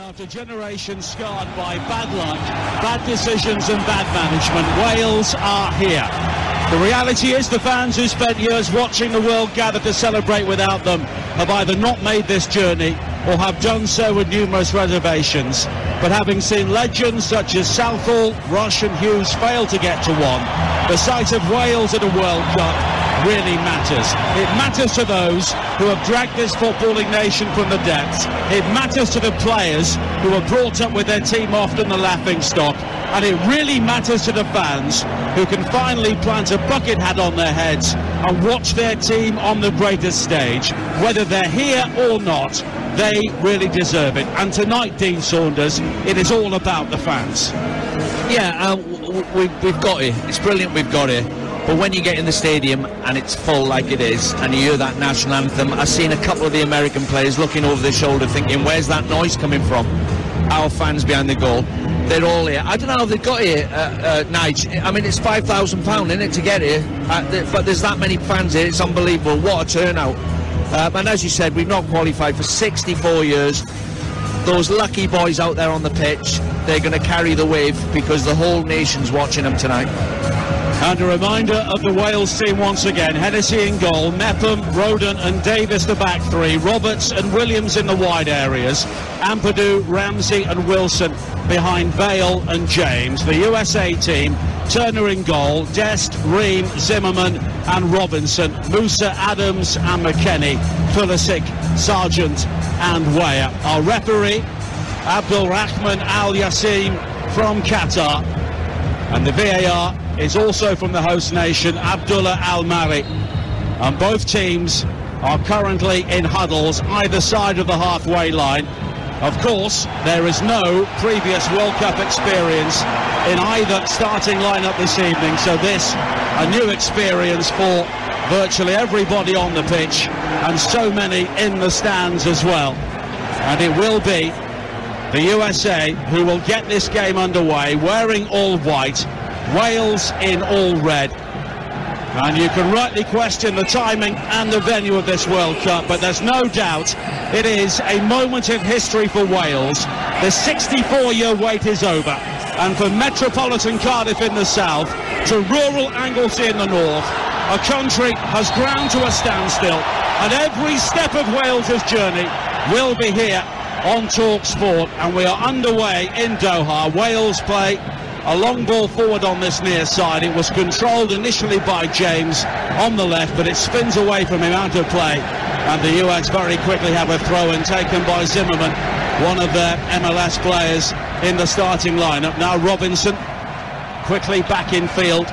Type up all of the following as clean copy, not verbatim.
After generations scarred by bad luck, bad decisions and bad management, Wales are here. The reality is the fans who spent years watching the world gather to celebrate without them have either not made this journey or have done so with numerous reservations. But having seen legends such as Southall, Rush and Hughes fail to get to one, the sight of Wales at a World Cup really matters. It matters to those who have dragged this footballing nation from the depths. It matters to the players who are brought up with their team often the laughing stock. And it really matters to the fans who can finally plant a bucket hat on their heads and watch their team on the greatest stage. Whether they're here or not, they really deserve it. And tonight, Dean Saunders, it is all about the fans. Yeah, we've got it. It's brilliant we've got it. But when you get in the stadium and it's full like it is, and you hear that national anthem, I've seen a couple of the American players looking over their shoulder thinking, where's that noise coming from? Our fans behind the goal, they're all here. I don't know how they got here, Nige. I mean, it's £5,000, isn't it, to get here? But there's that many fans here, it's unbelievable. What a turnout. And as you said, we've not qualified for 64 years. Those lucky boys out there on the pitch, they're going to carry the wave because the whole nation's watching them tonight. And a reminder of the Wales team once again. Hennessy in goal, Mepham, Roden and Davis the back three, Roberts and Williams in the wide areas, Ampadu, Ramsey and Wilson behind Bale and James. The USA team, Turner in goal, Dest, Ream, Zimmerman and Robinson, Musa, Adams and McKennie, Pulisic, Sargent and Weah. Our referee, Abdul Rahman Al Yassim from Qatar. And the VAR is also from the host nation, Abdullah Al-Mari. And both teams are currently in huddles either side of the halfway line. Of course, there is no previous World Cup experience in either starting lineup this evening, so this a new experience for virtually everybody on the pitch and so many in the stands as well. And it will be the USA who will get this game underway wearing all white, Wales in all red. And you can rightly question the timing and the venue of this World Cup, but there's no doubt it is a moment in history for Wales. The 64-year wait is over, and for metropolitan Cardiff in the south to rural Anglesey in the north, a country has ground to a standstill, and every step of Wales's journey will be here on Talksport. And we are underway in Doha. Wales play a long ball forward on this near side. It was controlled initially by James on the left, but it spins away from him out of play, and the US very quickly have a throw-in taken by Zimmerman, one of their MLS players in the starting lineup. Now Robinson quickly back in field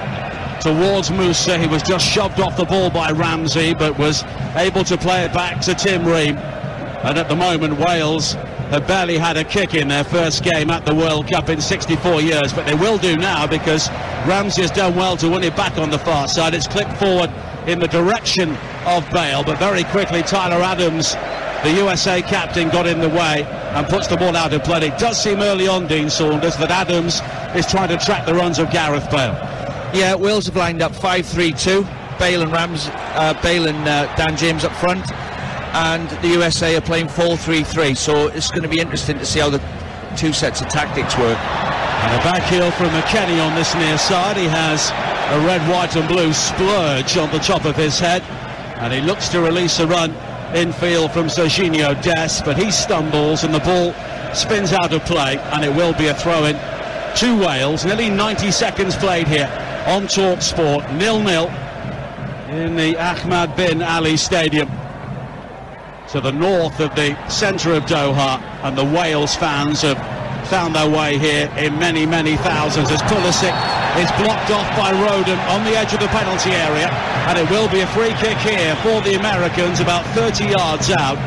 towards Musa. He was just shoved off the ball by Ramsey, but was able to play it back to Tim Ream. And at the moment, Wales have barely had a kick in their first game at the World Cup in 64 years, but they will do now because Ramsey has done well to win it back on the far side. It's clipped forward in the direction of Bale, but very quickly Tyler Adams, the USA captain, got in the way and puts the ball out of play. It does seem early on, Dean Saunders, that Adams is trying to track the runs of Gareth Bale. Yeah, Wales have lined up 5-3-2, Bale and Dan James up front, and the USA are playing 4-3-3, so it's going to be interesting to see how the two sets of tactics work. And a back heel from McKennie on this near side. He has a red, white and blue splurge on the top of his head, and he looks to release a run infield from Serginho Dest, but he stumbles and the ball spins out of play, and it will be a throw-in to Wales. Nearly 90 seconds played here on Talksport, 0-0 in the Ahmad bin Ali Stadium, to the north of the centre of Doha, and the Wales fans have found their way here in many, many thousands as Pulisic is blocked off by Roden on the edge of the penalty area, and it will be a free kick here for the Americans about 30 yards out,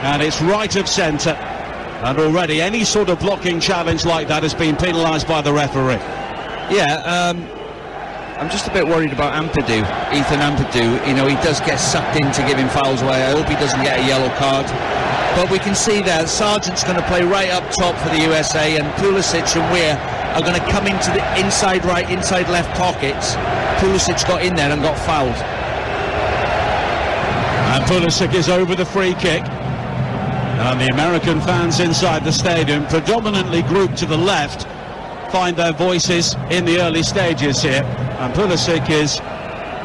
and it's right of centre, and already any sort of blocking challenge like that has been penalised by the referee. Yeah, I'm just a bit worried about Ampadu, Ethan Ampadu. You know, he does get sucked into giving fouls away. I hope he doesn't get a yellow card. But we can see there, Sargent's going to play right up top for the USA, and Pulisic and Weah are going to come into the inside right, inside left pockets. Pulisic got in there and got fouled. And Pulisic is over the free kick. And the American fans inside the stadium, predominantly grouped to the left, find their voices in the early stages here. And Pulisic is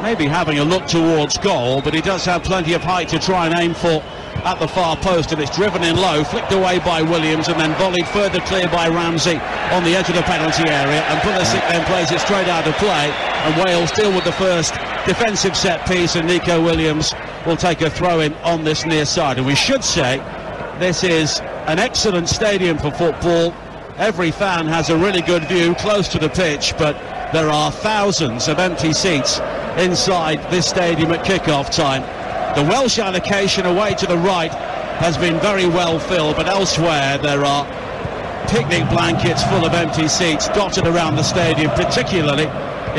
maybe having a look towards goal, but he does have plenty of height to try and aim for at the far post, and it's driven in low, flicked away by Williams, and then volleyed further clear by Ramsey on the edge of the penalty area, and Pulisic then plays it straight out of play, and Wales deal with the first defensive set piece, and Nico Williams will take a throw-in on this near side. And we should say this is an excellent stadium for football. Every fan has a really good view close to the pitch, but there are thousands of empty seats inside this stadium at kick-off time. The Welsh allocation away to the right has been very well filled, but elsewhere there are picnic blankets full of empty seats dotted around the stadium, particularly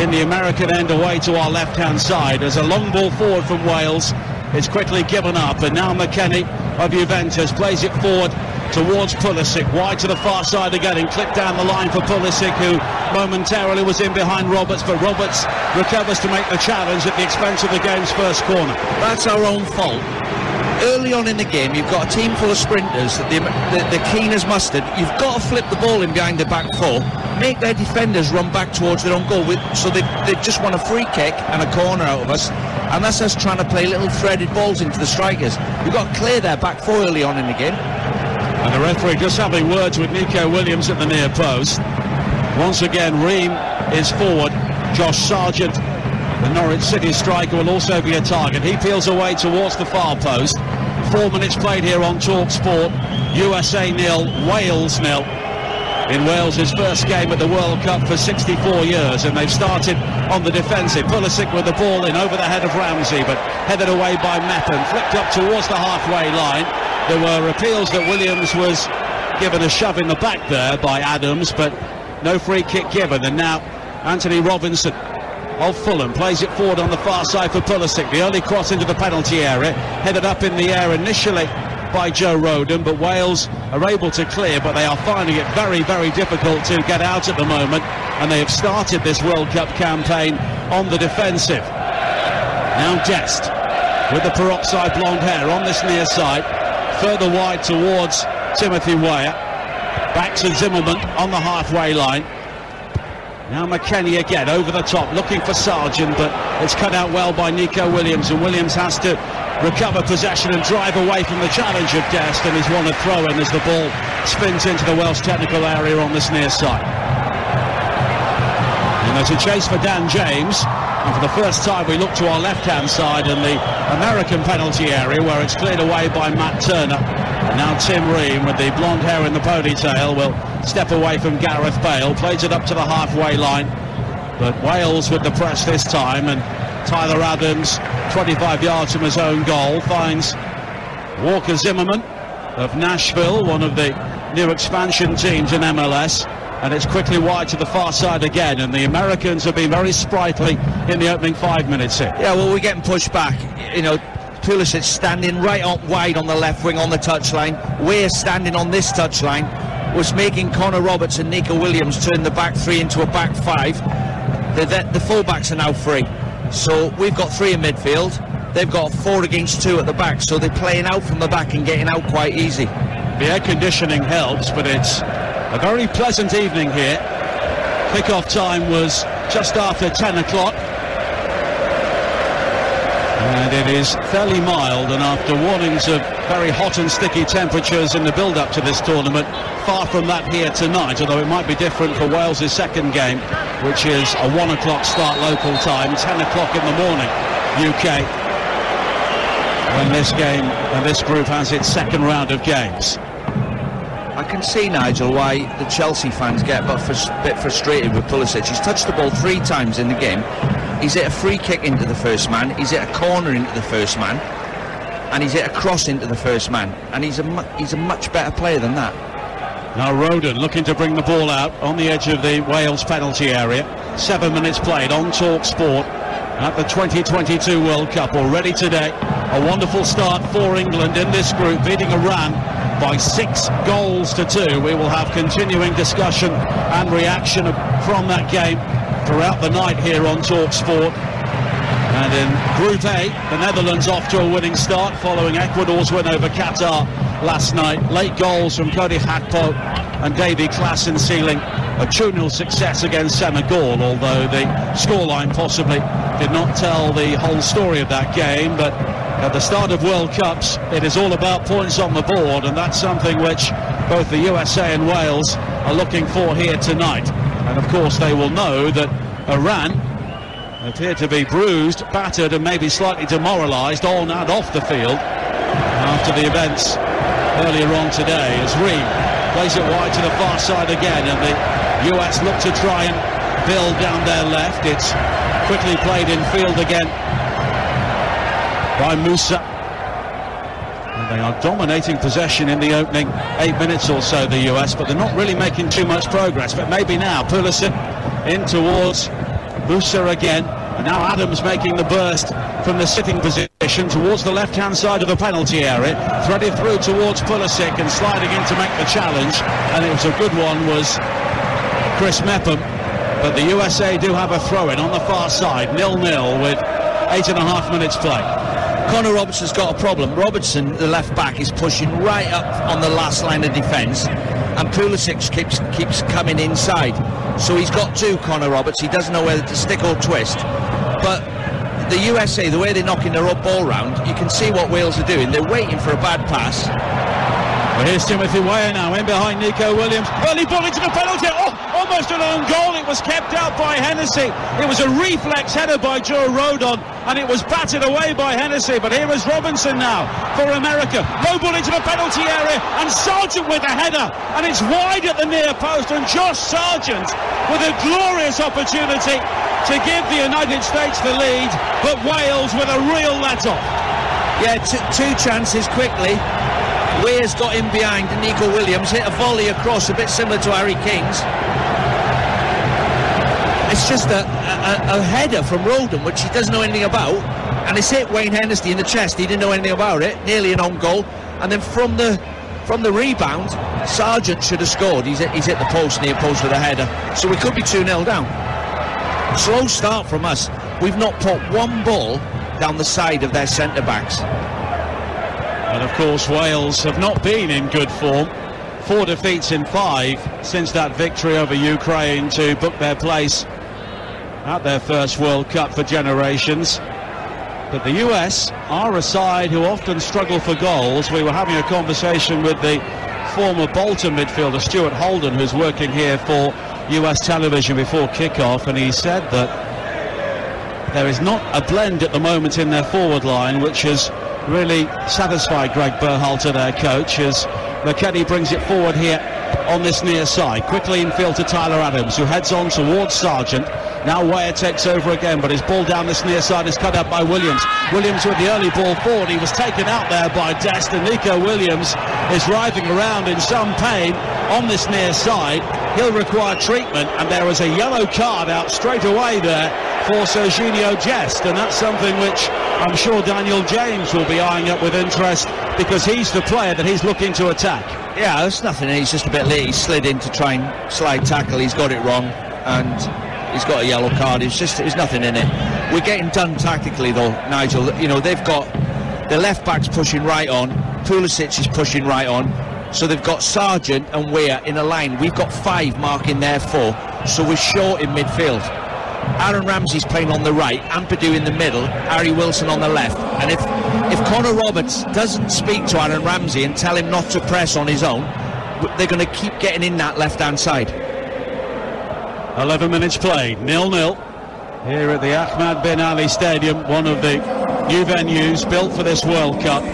in the American end away to our left-hand side. As a long ball forward from Wales, it's quickly given up, and now McKennie of Juventus plays it forward towards Pulisic, wide to the far side again, and clipped down the line for Pulisic, who momentarily was in behind Roberts, but Roberts recovers to make the challenge at the expense of the game's first corner. That's our own fault. Early on in the game, you've got a team full of sprinters that they're keen as mustard. You've got to flip the ball in behind the back four, make their defenders run back towards their own goal, so they've just won a free kick and a corner out of us, and that's us trying to play little threaded balls into the strikers. We've got to clear their back four early on in the game. And the referee just having words with Nico Williams at the near post. Once again, Ream is forward. Josh Sargent, the Norwich City striker, will also be a target. He peels away towards the far post. 4 minutes played here on Talksport. USA 0, Wales 0. In Wales' first game at the World Cup for 64 years, and they've started on the defensive. Pulisic with the ball in over the head of Ramsey, but headed away by Mepham, flicked up towards the halfway line. There were appeals that Williams was given a shove in the back there by Adams, but no free kick given. And now Anthony Robinson of Fulham plays it forward on the far side for Pulisic. The early cross into the penalty area, headed up in the air initially by Joe Rodon, but Wales are able to clear, but they are finding it very, very difficult to get out at the moment, and they have started this World Cup campaign on the defensive. Now Dest with the peroxide blonde hair on this near side, further wide towards Timothy Weah, back to Zimmerman on the halfway line. Now McKennie again over the top, looking for Sargent, but it's cut out well by Nico Williams, and Williams has to recover possession and drive away from the challenge of Dest, and he's won a throw-in as the ball spins into the Welsh technical area on this near side. And there's a chase for Dan James, and for the first time we look to our left-hand side in the American penalty area, where it's cleared away by Matt Turner. And now Tim Ream, with the blonde hair in the ponytail, will step away from Gareth Bale, plays it up to the halfway line, but Wales with the press this time, and Tyler Adams, 25 yards from his own goal, finds Walker Zimmerman of Nashville, one of the new expansion teams in MLS, and it's quickly wide to the far side again, and the Americans have been very sprightly in the opening 5 minutes here. Yeah, well, we're getting pushed back. You know, Pulisic standing right up wide on the left wing on the touchline. We're standing on this touchline, was making Connor Roberts and Nico Williams turn the back three into a back five. The full-backs are now free. So we've got three in midfield, they've got 4 against 2 at the back, so they're playing out from the back and getting out quite easy. The air conditioning helps, but it's a very pleasant evening here. Kick-off time was just after 10 o'clock. And it is fairly mild, and after warnings of very hot and sticky temperatures in the build-up to this tournament, far from that here tonight, although it might be different for Wales' second game, which is a 1 o'clock start local time, 10 o'clock in the morning UK, when this game and this group has its second round of games. I can see, Nigel, why the Chelsea fans get a bit frustrated with Pulisic. He's touched the ball 3 times in the game. He's hit a free kick into the first man, he's hit a corner into the first man, and he's hit a cross into the first man, and he's a much better player than that. Now Rodon looking to bring the ball out on the edge of the Wales penalty area. 7 minutes played on Talksport at the 2022 World Cup already today. A wonderful start for England in this group, beating Iran by 6 goals to 2. We will have continuing discussion and reaction from that game throughout the night here on Talksport. And in Group A, the Netherlands off to a winning start following Ecuador's win over Qatar last night. Late goals from Cody Hakpo and Davy Klaassen sealing a 2-0 success against Senegal, although the scoreline possibly did not tell the whole story of that game. But at the start of World Cups, it is all about points on the board, and that's something which both the USA and Wales are looking for here tonight. And of course they will know that Iran appear to be bruised, battered and maybe slightly demoralised on and off the field after the events earlier on today, as Reed plays it wide to the far side again, and the US look to try and build down their left. It's quickly played in field again by Musa, and they are dominating possession in the opening 8 minutes or so, the US, but they're not really making too much progress. But maybe now. Pulisic in towards Musa again, and now Adams making the burst from the sitting position towards the left-hand side of the penalty area, threaded through towards Pulisic and sliding in to make the challenge, and it was a good one, was Chris Mepham. But the USA do have a throw-in on the far side, 0-0 with 8.5 minutes play. Connor Robertson's got a problem. Robertson, the left back, is pushing right up on the last line of defence, and Pulisic keeps coming inside. So he's got two, Connor Roberts. He doesn't know whether to stick or twist. But the USA, the way they're knocking their ball round, you can see what Wales are doing. They're waiting for a bad pass. Well, here's Timothy Weah now, in behind Nico Williams. Early ball into the penalty. Oh, almost an own goal. It was kept out by Hennessy. It was a reflex header by Joe Rodon, and it was batted away by Hennessy. But here is Robinson now for America. Low ball into the penalty area, and Sargent with a header, and it's wide at the near post, and Josh Sargent with a glorious opportunity to give the United States the lead, but Wales with a real let-off. Yeah, two chances quickly. Weah's got in behind Nico Williams, hit a volley across, a bit similar to Harry King's. It's just a header from Rodon, which he doesn't know anything about, and it's hit Wayne Hennessy in the chest. He didn't know anything about it, nearly an own goal. And then from the rebound, Sargent should have scored. He's hit the post, near post with a header. So we could be 2-0 down. Slow start from us. We've not put one ball down the side of their centre-backs. And of course Wales have not been in good form. 4 defeats in 5 since that victory over Ukraine to book their place at their first World Cup for generations. But the US are a side who often struggle for goals. We were having a conversation with the former Bolton midfielder Stuart Holden, who's working here for US television before kick-off, and he said that there is not a blend at the moment in their forward line which has really satisfied Greg Berhalter, their coach, as McKennie brings it forward here on this near side. Quickly infield to Tyler Adams, who heads on towards Sargent. Now Weah takes over again, but his ball down this near side is cut out by Williams. Williams with the early ball forward. He was taken out there by Dest, and Nico Williams is writhing around in some pain on this near side. He'll require treatment, and there is a yellow card out straight away there for Serginho Dest, and that's something which I'm sure Daniel James will be eyeing up with interest, because he's the player that he's looking to attack. Yeah, there's nothing in it. He's just a bit late. He slid in to try and slide tackle. He's got it wrong, and he's got a yellow card. There's nothing in it. We're getting done tactically though, Nigel. You know, they've got the left backs pushing right on, Pulisic is pushing right on, so they've got Sargent and Weah in a line. We've got 5 marking their 4, so we're short in midfield. Aaron Ramsey's playing on the right, Ampadu in the middle, Harry Wilson on the left, and if Connor Roberts doesn't speak to Aaron Ramsey and tell him not to press on his own, they're going to keep getting in that left-hand side. 11 minutes played, 0-0 here at the Ahmad bin Ali Stadium, one of the new venues built for this World Cup.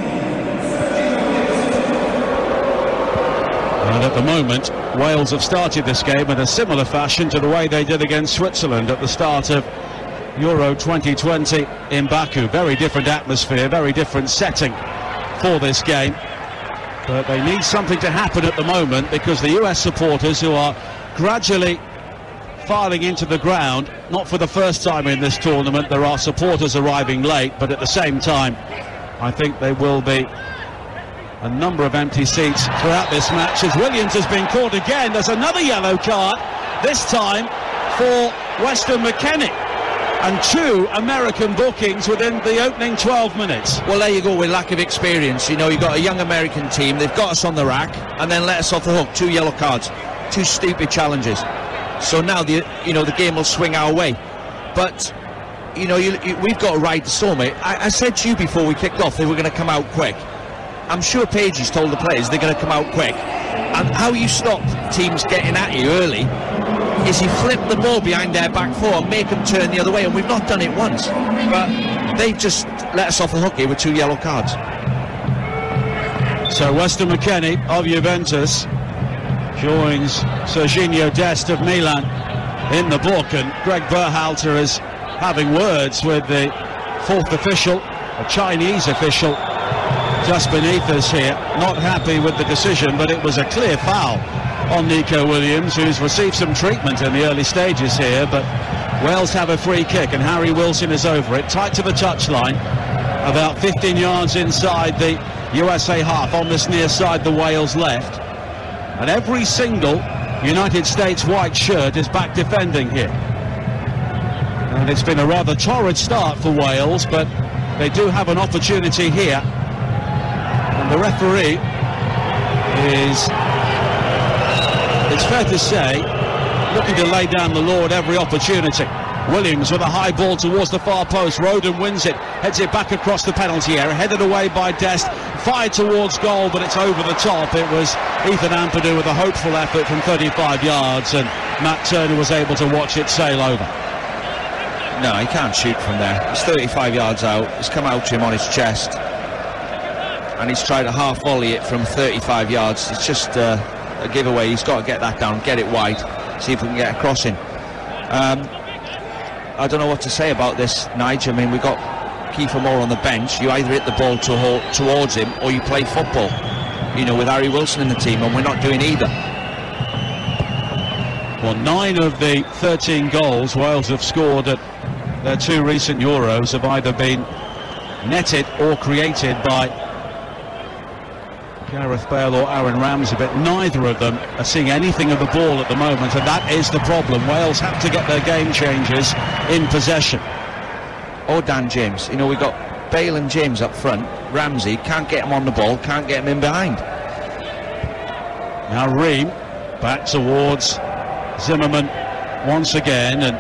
And at the moment, Wales have started this game in a similar fashion to the way they did against Switzerland at the start of Euro 2020 in Baku. Very different atmosphere, very different setting for this game. But they need something to happen at the moment, because the US supporters, who are gradually filing into the ground, not for the first time in this tournament, there are supporters arriving late, but at the same time, I think there will be a number of empty seats throughout this match, as Williams has been caught again. There's another yellow card, this time for Weston McKennie. and 2 American bookings within the opening 12 minutes. Well, there you go, with lack of experience. You know, you've got a young American team, they've got us on the rack, and then let us off the hook. 2 yellow cards, 2 stupid challenges. So now, the game will swing our way. But, we've got to ride the storm. I said to you before we kicked off, they were going to come out quick. I'm sure Pagey's told the players they're going to come out quick. And how you stop teams getting at you early is you flip the ball behind their back 4 and make them turn the other way, and we've not done it once. But they've just let us off the hook here with 2 yellow cards. So Weston McKennie of Juventus joins Serginho Dest of Milan in the book, and Greg Berhalter is having words with the 4th official, a Chinese official, just beneath us here. Not happy with the decision, but it was a clear foul on Nico Williams, who's received some treatment in the early stages here. But Wales have a free kick, and Harry Wilson is over it, tight to the touchline, about 15 yards inside the USA half, on this near side, the Wales left. And every single United States white shirt is back defending here. And it's been a rather torrid start for Wales, but they do have an opportunity here. And the referee is, it's fair to say, looking to lay down the law at every opportunity. Williams with a high ball towards the far post. Roden wins it, heads it back across the penalty area, headed away by Dest, fired towards goal, but it's over the top. It was Ethan Ampadu with a hopeful effort from 35 yards, and Matt Turner was able to watch it sail over. No, he can't shoot from there. He's 35 yards out. It's come out to him on his chest, and he's tried to half volley it from 35 yards. It's just a giveaway. He's got to get that down, get it wide, see if we can get a crossing. I don't know what to say about this, Nigel. I mean, we've got Kiefer Moore on the bench. You either hit the ball towards him, or you play football, with Harry Wilson in the team, and we're not doing either. Well, 9 of the 13 goals Wales have scored at their 2 recent Euros have either been netted or created by Gareth Bale or Aaron Ramsey, but neither of them are seeing anything of the ball at the moment, and that is the problem. Wales have to get their game changers in possession. Or Dan James. We've got Bale and James up front. Ramsey can't get him on the ball, can't get him in behind. Now Ream back towards Zimmerman once again, and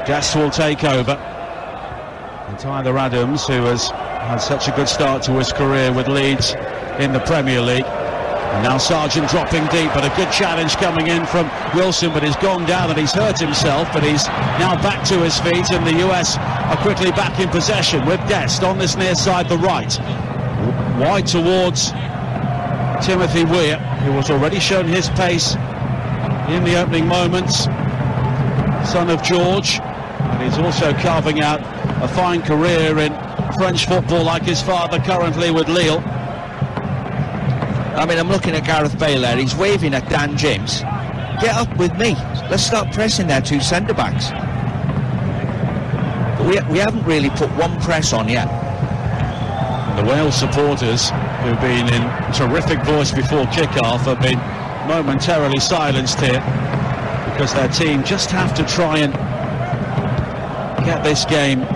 Dest will take over. And Tyler Adams, who has had such a good start to his career with Leeds in the Premier League. And now Sargent dropping deep, but a good challenge coming in from Wilson, but he's gone down and he's hurt himself, but he's now back to his feet, and the US are quickly back in possession with Dest on this near side, the right. Wide towards Timothy Weir, who has already shown his pace in the opening moments. Son of George, and he's also carving out a fine career in French football like his father, currently with Lille. I mean, I'm looking at Gareth Bale there. He's waving at Dan James. Get up with me. Let's start pressing their 2 centre-backs. But we haven't really put one press on yet. And the Wales supporters, who've been in terrific voice before kick-off, have been momentarily silenced here, because their team just have to try and get this game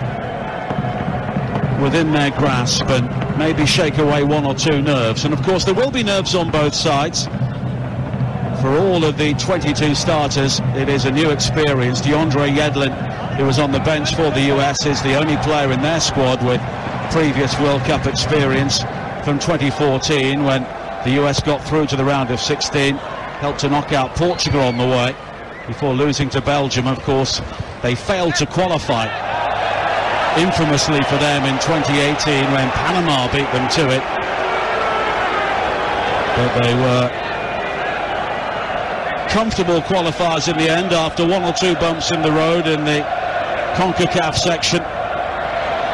within their grasp and maybe shake away 1 or 2 nerves. And of course there will be nerves on both sides. For all of the 22 starters, it is a new experience. DeAndre Yedlin, who was on the bench for the US, is the only player in their squad with previous World Cup experience from 2014, when the US got through to the round of 16, helped to knock out Portugal on the way before losing to Belgium. Of course, they failed to qualify, infamously for them, in 2018 when Panama beat them to it. But they were comfortable qualifiers in the end after 1 or 2 bumps in the road in the CONCACAF section.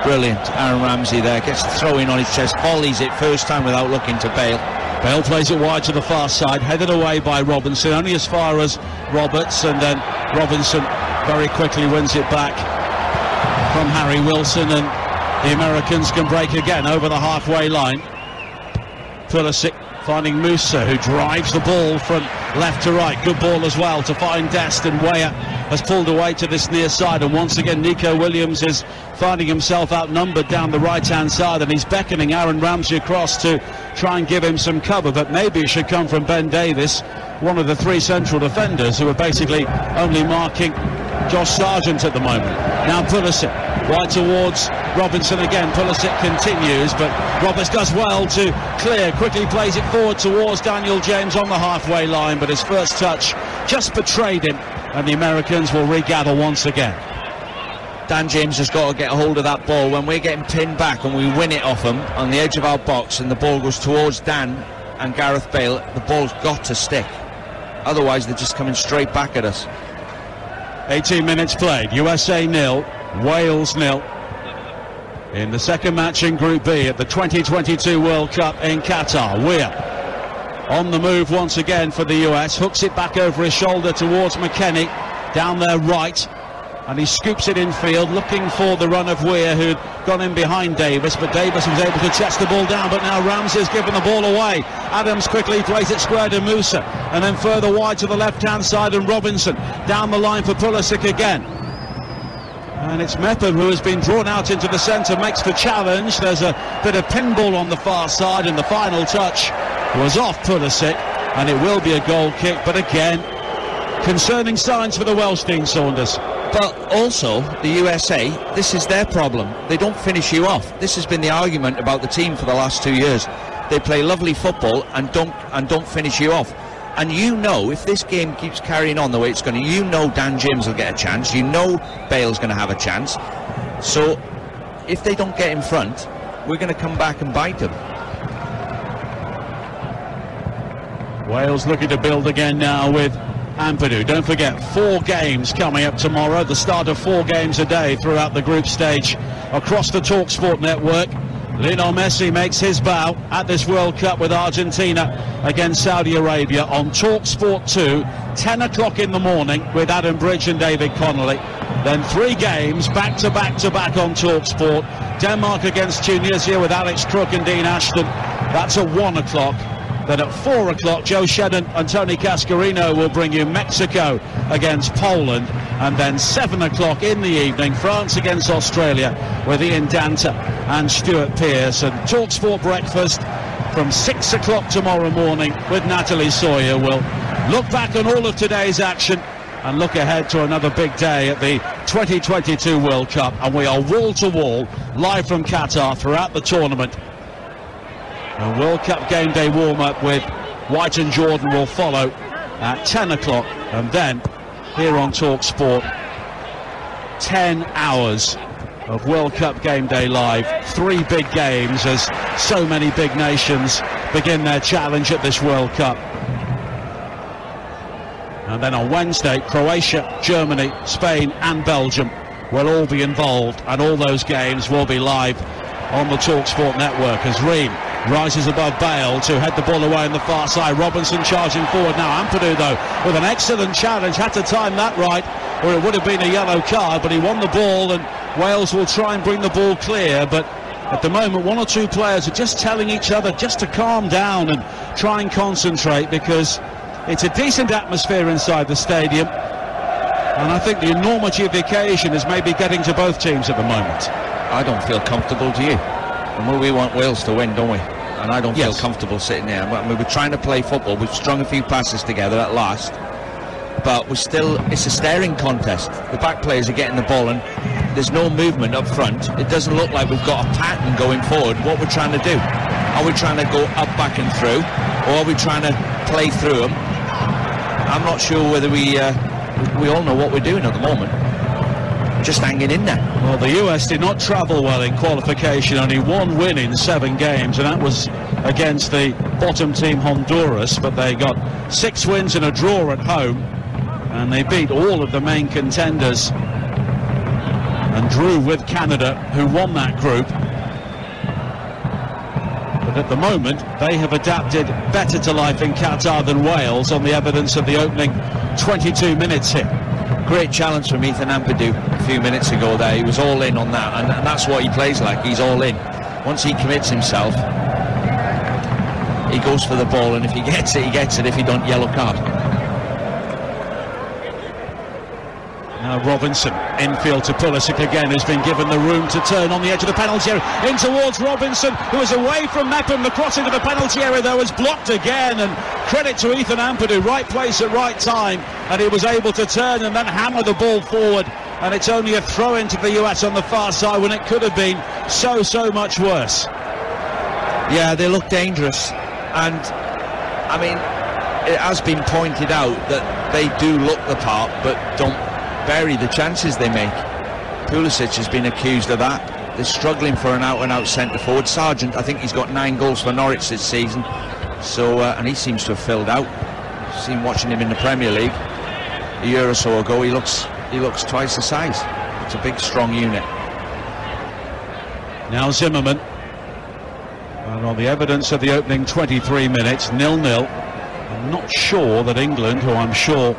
Brilliant. Aaron Ramsey there gets the throw in on his chest, volleys it first time without looking to Bale. Bale plays it wide to the far side, headed away by Robinson, only as far as Roberts, and then Robinson very quickly wins it back from Harry Wilson, and the Americans can break again over the halfway line. Pulisic finding Musa, who drives the ball from left to right. Good ball as well to find Dest, and Weah has pulled away to this near side, and once again Nico Williams is finding himself outnumbered down the right hand side, and he's beckoning Aaron Ramsey across to try and give him some cover, but maybe it should come from Ben Davies, one of the three central defenders who are basically only marking Josh Sargent at the moment. Now Pulisic right towards Robinson again. Pulisic continues, but Roberts does well to clear, quickly plays it forward towards Daniel James on the halfway line, but his first touch just betrayed him, and the Americans will regather once again. Dan James has got to get a hold of that ball. When we're getting pinned back and we win it off him on the edge of our box and the ball goes towards Dan and Gareth Bale, the ball's got to stick. Otherwise they're just coming straight back at us. 18 minutes played, USA 0, Wales 0. In the second match in Group B at the 2022 World Cup in Qatar. Weah on the move once again for the US, hooks it back over his shoulder towards McKennie, down there right, and he scoops it infield, looking for the run of Weah, who'd gone in behind Davis, but Davis was able to chest the ball down, but now Ramsey has given the ball away. Adams quickly plays it square to Musa, and then further wide to the left-hand side, and Robinson down the line for Pulisic again. And it's Method who has been drawn out into the centre, makes the challenge. There's a bit of pinball on the far side, and the final touch was off Pulisic, and it will be a goal kick, but again, concerning signs for the Welsh team, Saunders. But also, the USA, this is their problem. They don't finish you off. This has been the argument about the team for the last 2 years. They play lovely football and don't finish you off. And you know, if this game keeps carrying on the way it's going to, you know Dan James will get a chance. You know Bale's going to have a chance. So, if they don't get in front, we're going to come back and bite them. Wales looking to build again now with Ampadu. Don't forget, 4 games coming up tomorrow, the start of 4 games a day throughout the group stage across the Talksport network. Lionel Messi makes his bow at this World Cup with Argentina against Saudi Arabia on Talksport 2, 10 o'clock in the morning with Adam Bridge and David Connolly. Then 3 games back to back to back on Talksport. Denmark against Tunisia with Alex Crook and Dean Ashton. That's at 1 o'clock. Then at 4 o'clock, Joe Shedden and Tony Cascarino will bring you Mexico against Poland. And then 7 o'clock in the evening, France against Australia with Ian Danta and Stuart Pearce. And Talksport Breakfast from 6 o'clock tomorrow morning with Natalie Sawyer. We'll look back on all of today's action and look ahead to another big day at the 2022 World Cup. And we are wall to wall, live from Qatar throughout the tournament. A World Cup game day warm-up with White and Jordan will follow at 10 o'clock, and then here on Talksport, 10 hours of World Cup game day live. 3 big games as so many big nations begin their challenge at this World Cup. And then on Wednesday, Croatia, Germany, Spain and Belgium will all be involved, and all those games will be live on the Talksport network as Ream rises above Bale to head the ball away on the far side. Robinson charging forward now. Ampadu, though, with an excellent challenge, had to time that right, or it would have been a yellow card, but he won the ball, and Wales will try and bring the ball clear. But at the moment, 1 or 2 players are just telling each other just to calm down and try and concentrate, because it's a decent atmosphere inside the stadium, and I think the enormity of the occasion is maybe getting to both teams at the moment. I don't feel comfortable, do you? And we want Wales to win, don't we? And I don't feel comfortable sitting there. I mean, we're trying to play football. We've strung a few passes together at last, but we're still, it's a staring contest. The back players are getting the ball and there's no movement up front. It doesn't look like we've got a pattern going forward. What we're trying to do, are we trying to go up, back and through, or are we trying to play through them? I'm not sure whether we all know what we're doing at the moment. Just hanging in there. Well, the US did not travel well in qualification, only 1 win in 7 games, and that was against the bottom team Honduras, but they got 6 wins and a draw at home, and they beat all of the main contenders and drew with Canada, who won that group. But at the moment they have adapted better to life in Qatar than Wales, on the evidence of the opening 22 minutes here. Great challenge from Ethan Ampadu a few minutes ago there. He was all in on that, and that's what he plays like. He's all in. Once he commits himself, he goes for the ball, and if he gets it, he gets it. If he don't, yellow card. Now Robinson, infield to Pulisic again, who's been given the room to turn on the edge of the penalty area. In towards Robinson, who is away from Mepham. The cross into the penalty area, though, is blocked again. And credit to Ethan Ampadu, right place at right time. And he was able to turn and then hammer the ball forward. And it's only a throw into the US on the far side when it could have been so much worse. Yeah, they look dangerous. And, I mean, it has been pointed out that they do look the part, but don't bury the chances they make. Pulisic has been accused of that. They're struggling for an out-and-out centre-forward. Sargent, I think he's got 9 goals for Norwich this season. So, and he seems to have filled out. Seen watching him in the Premier League a year or so ago. He looks twice the size. It's a big, strong unit. Now Zimmerman. And on the evidence of the opening 23 minutes, 0-0. I'm not sure that England, who I'm sure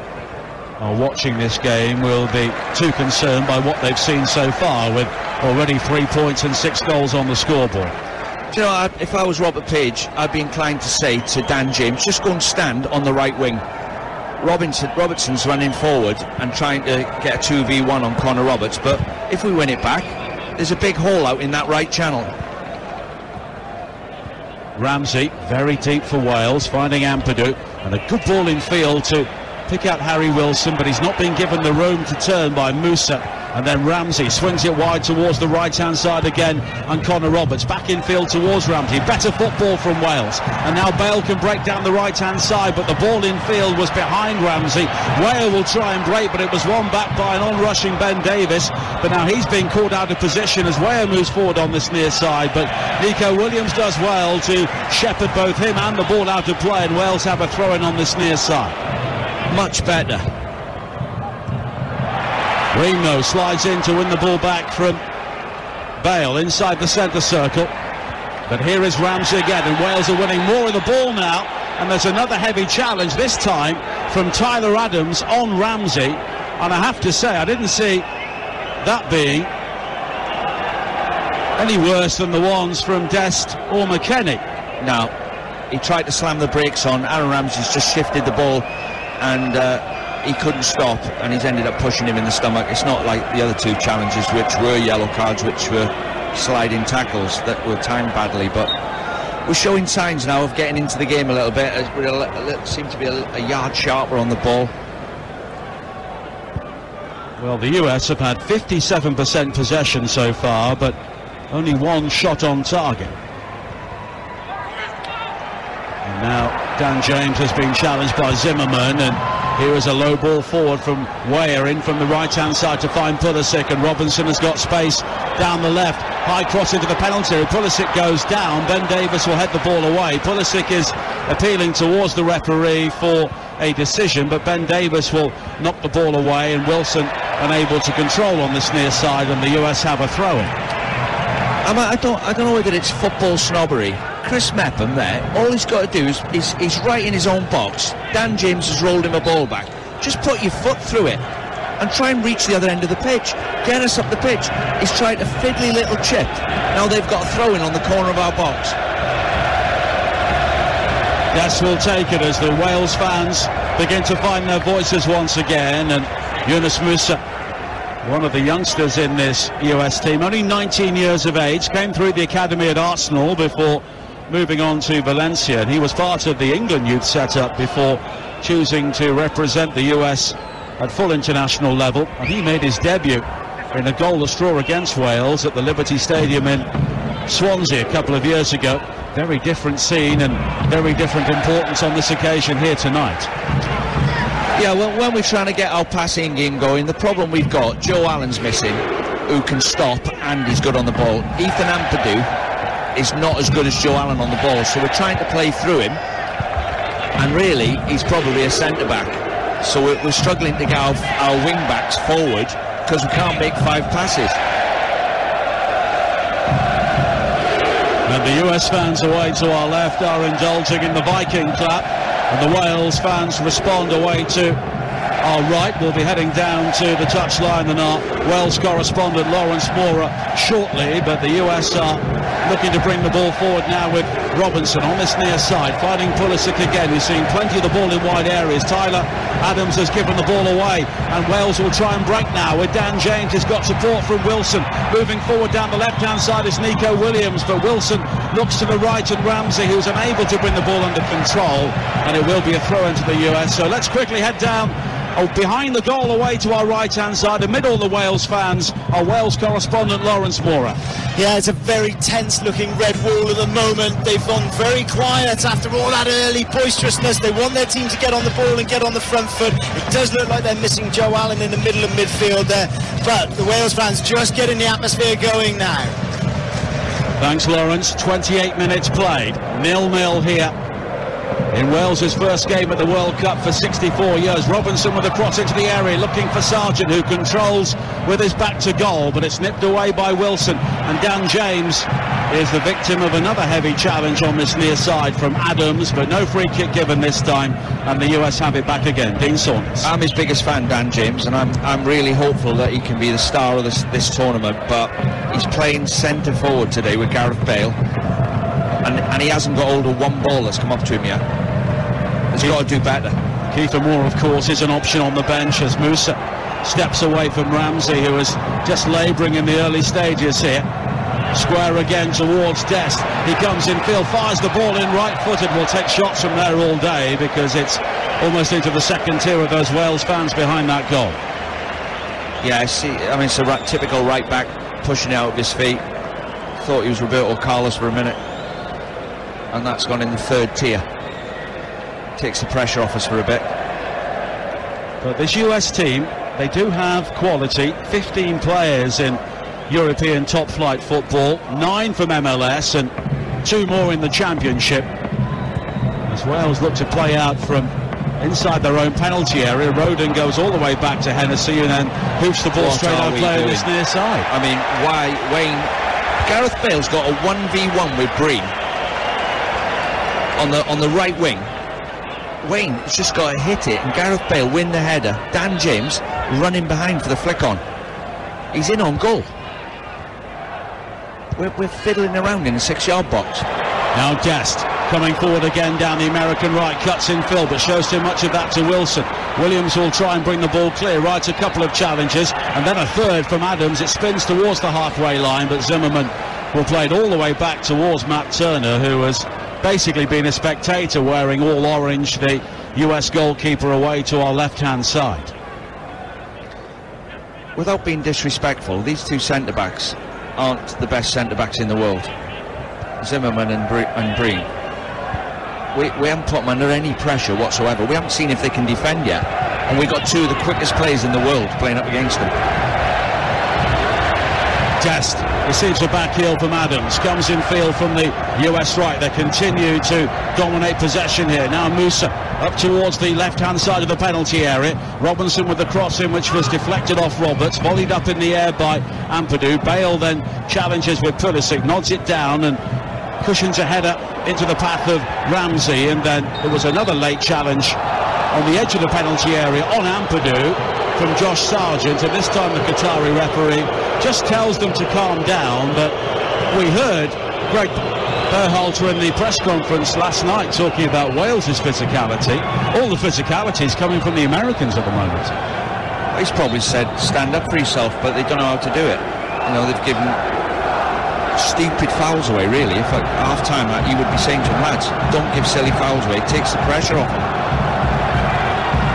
are watching this game, will be too concerned by what they've seen so far, with already 3 points and 6 goals on the scoreboard. Do you know, if I was Robert Page, I'd be inclined to say to Dan James, just go and stand on the right wing. Robertson's running forward and trying to get a 2v1 on Connor Roberts, but if we win it back, there's a big hole out in that right channel. Ramsey, very deep for Wales, finding Ampadu, and a good ball in field to pick out Harry Wilson, but he's not been given the room to turn by Musa. And then Ramsey swings it wide towards the right-hand side again, and Connor Roberts back in field towards Ramsey. Better football from Wales, and now Bale can break down the right-hand side, but the ball in field was behind Ramsey. Weah will try and break, but it was won back by an on-rushing Ben Davies. But now he's being caught out of position as Weah moves forward on this near side, but Nico Williams does well to shepherd both him and the ball out of play, and Wales have a throw-in on this near side. Much better. Reno slides in to win the ball back from Bale inside the centre circle. But here is Ramsey again, and Wales are winning more of the ball now. And there's another heavy challenge, this time from Tyler Adams on Ramsey. And I have to say, I didn't see that being any worse than the ones from Dest or McKennie. No, he tried to slam the brakes on. Aaron Ramsey's just shifted the ball, and he couldn't stop, and he's ended up pushing him in the stomach. It's not like the other 2 challenges, which were yellow cards, which were sliding tackles that were timed badly. But we're showing signs now of getting into the game a little bit. We seem to be a yard sharper on the ball. Well, the US have had 57% possession so far, but only 1 shot on target. And now Dan James has been challenged by Zimmerman, and here is a low ball forward from Weah in from the right-hand side to find Pulisic, and Robinson has got space down the left. High cross into the penalty area. Pulisic goes down. Ben Davies will head the ball away. Pulisic is appealing towards the referee for a decision, but Ben Davies will knock the ball away, and Wilson unable to control on this near side, and the US have a throw-in. I don't know whether it's football snobbery. Chris Mepham there, all he's got to do is he's right in his own box. Dan James has rolled him a ball back. Just put your foot through it and try and reach the other end of the pitch. Get us up the pitch. He's tried a fiddly little chip. Now they've got a throw-in on the corner of our box. Yes, we'll take it as the Wales fans begin to find their voices once again, and Yunus Musa, one of the youngsters in this US team, only 19 years of age, came through the academy at Arsenal before moving on to Valencia, and he was part of the England youth setup before choosing to represent the US at full international level. And he made his debut in a goalless draw against Wales at the Liberty Stadium in Swansea a couple of years ago. Very different scene and very different importance on this occasion here tonight. Yeah, well, when we're trying to get our passing game going, the problem we've got, Joe Allen's missing, who can stop and he's good on the ball. Ethan Ampadu is not as good as Joe Allen on the ball, so we're trying to play through him, and really he's probably a centre-back, so we're struggling to get our wing-backs forward because we can't make 5 passes. And the US fans away to our left are indulging in the Viking clap, and the Wales fans respond away to our right. We'll be heading down to the touchline, and our Wales correspondent Lawrence Mora shortly, but the US are looking to bring the ball forward now with Robinson on this near side, finding Pulisic again. He's seen plenty of the ball in wide areas. Tyler Adams has given the ball away, and Wales will try and break now with Dan James. Has got support from Wilson. Moving forward down the left-hand side is Nico Williams, but Wilson looks to the right, and Ramsey, who's unable to bring the ball under control, and it will be a throw into the US. So let's quickly head down behind the goal away to our right-hand side. Amid all the Wales fans, our Wales correspondent Lawrence Mora. Yeah, it's a very tense-looking red wall at the moment. They've gone very quiet after all that early boisterousness. They want their team to get on the ball and get on the front foot. It does look like they're missing Joe Allen in the middle of midfield there, but the Wales fans just getting the atmosphere going now. Thanks, Lawrence. 28 minutes played, 0-0 here in Wales's first game at the World Cup for 64 years. Robinson with a cross into the area, looking for Sargent, who controls with his back to goal, but it's nipped away by Wilson, and Dan James is the victim of another heavy challenge on this near side from Adams, but no free kick given this time, and the US have it back again. Dean Saunders. I'm his biggest fan, Dan James, and I'm really hopeful that he can be the star of this tournament, but he's playing centre forward today with Gareth Bale, and he hasn't got hold of one ball that's come up to him yet. He's got to do better. Kiefer Moore, of course, is an option on the bench as Musa steps away from Ramsey, who is just labouring in the early stages here. Square again towards Dest. He comes in field, fires the ball in right-footed. Will take shots from there all day because it's almost into the second tier of those Wales fans behind that goal. Yeah, I mean, it's a typical right-back pushing out of his feet. Thought he was Roberto Carlos for a minute, and that's gone in the third tier. Takes the pressure off us for a bit. But this US team, they do have quality. 15 players in European top-flight football, 9 from MLS and 2 more in the Championship. As Wales look to play out from inside their own penalty area, Roden goes all the way back to Hennessy and then hoops the ball straight out play on this near side. I mean, why, Wayne? Gareth Bale's got a 1v1 with Breen on the right wing. Wayne has just got to hit it, and Gareth Bale win the header. Dan James running behind for the flick on. He's in on goal. We're fiddling around in the 6-yard box. Now Dest coming forward again down the American right, cuts in field, but shows too much of that to Wilson. Williams will try and bring the ball clear, rides a couple of challenges, and then a third from Adams. It spins towards the halfway line, but Zimmerman will play it all the way back towards Matt Turner, who has basically been a spectator wearing all orange, the US goalkeeper away to our left-hand side. Without being disrespectful, these two centre-backs aren't the best centre-backs in the world. Zimmerman and Breen. We haven't put them under any pressure whatsoever. We haven't seen if they can defend yet, and we've got 2 of the quickest players in the world playing up against them. Dest receives a back heel from Adams, comes in field from the US right. They continue to dominate possession here. Now Musa up towards the left-hand side of the penalty area. Robinson with the cross in, which was deflected off Roberts, volleyed up in the air by Ampadu. Bale then challenges with Pulisic, nods it down and cushions a header into the path of Ramsey, and then there was another late challenge on the edge of the penalty area on Ampadu from Josh Sargent, and this time the Qatari referee just tells them to calm down. But we heard Greg Berhalter in the press conference last night talking about Wales's physicality. All the physicality is coming from the Americans at the moment. He's probably said stand up for yourself, but they don't know how to do it. You know, they've given stupid fouls away, really. If at half-time you would be saying to them, lads, don't give silly fouls away, it takes the pressure off them.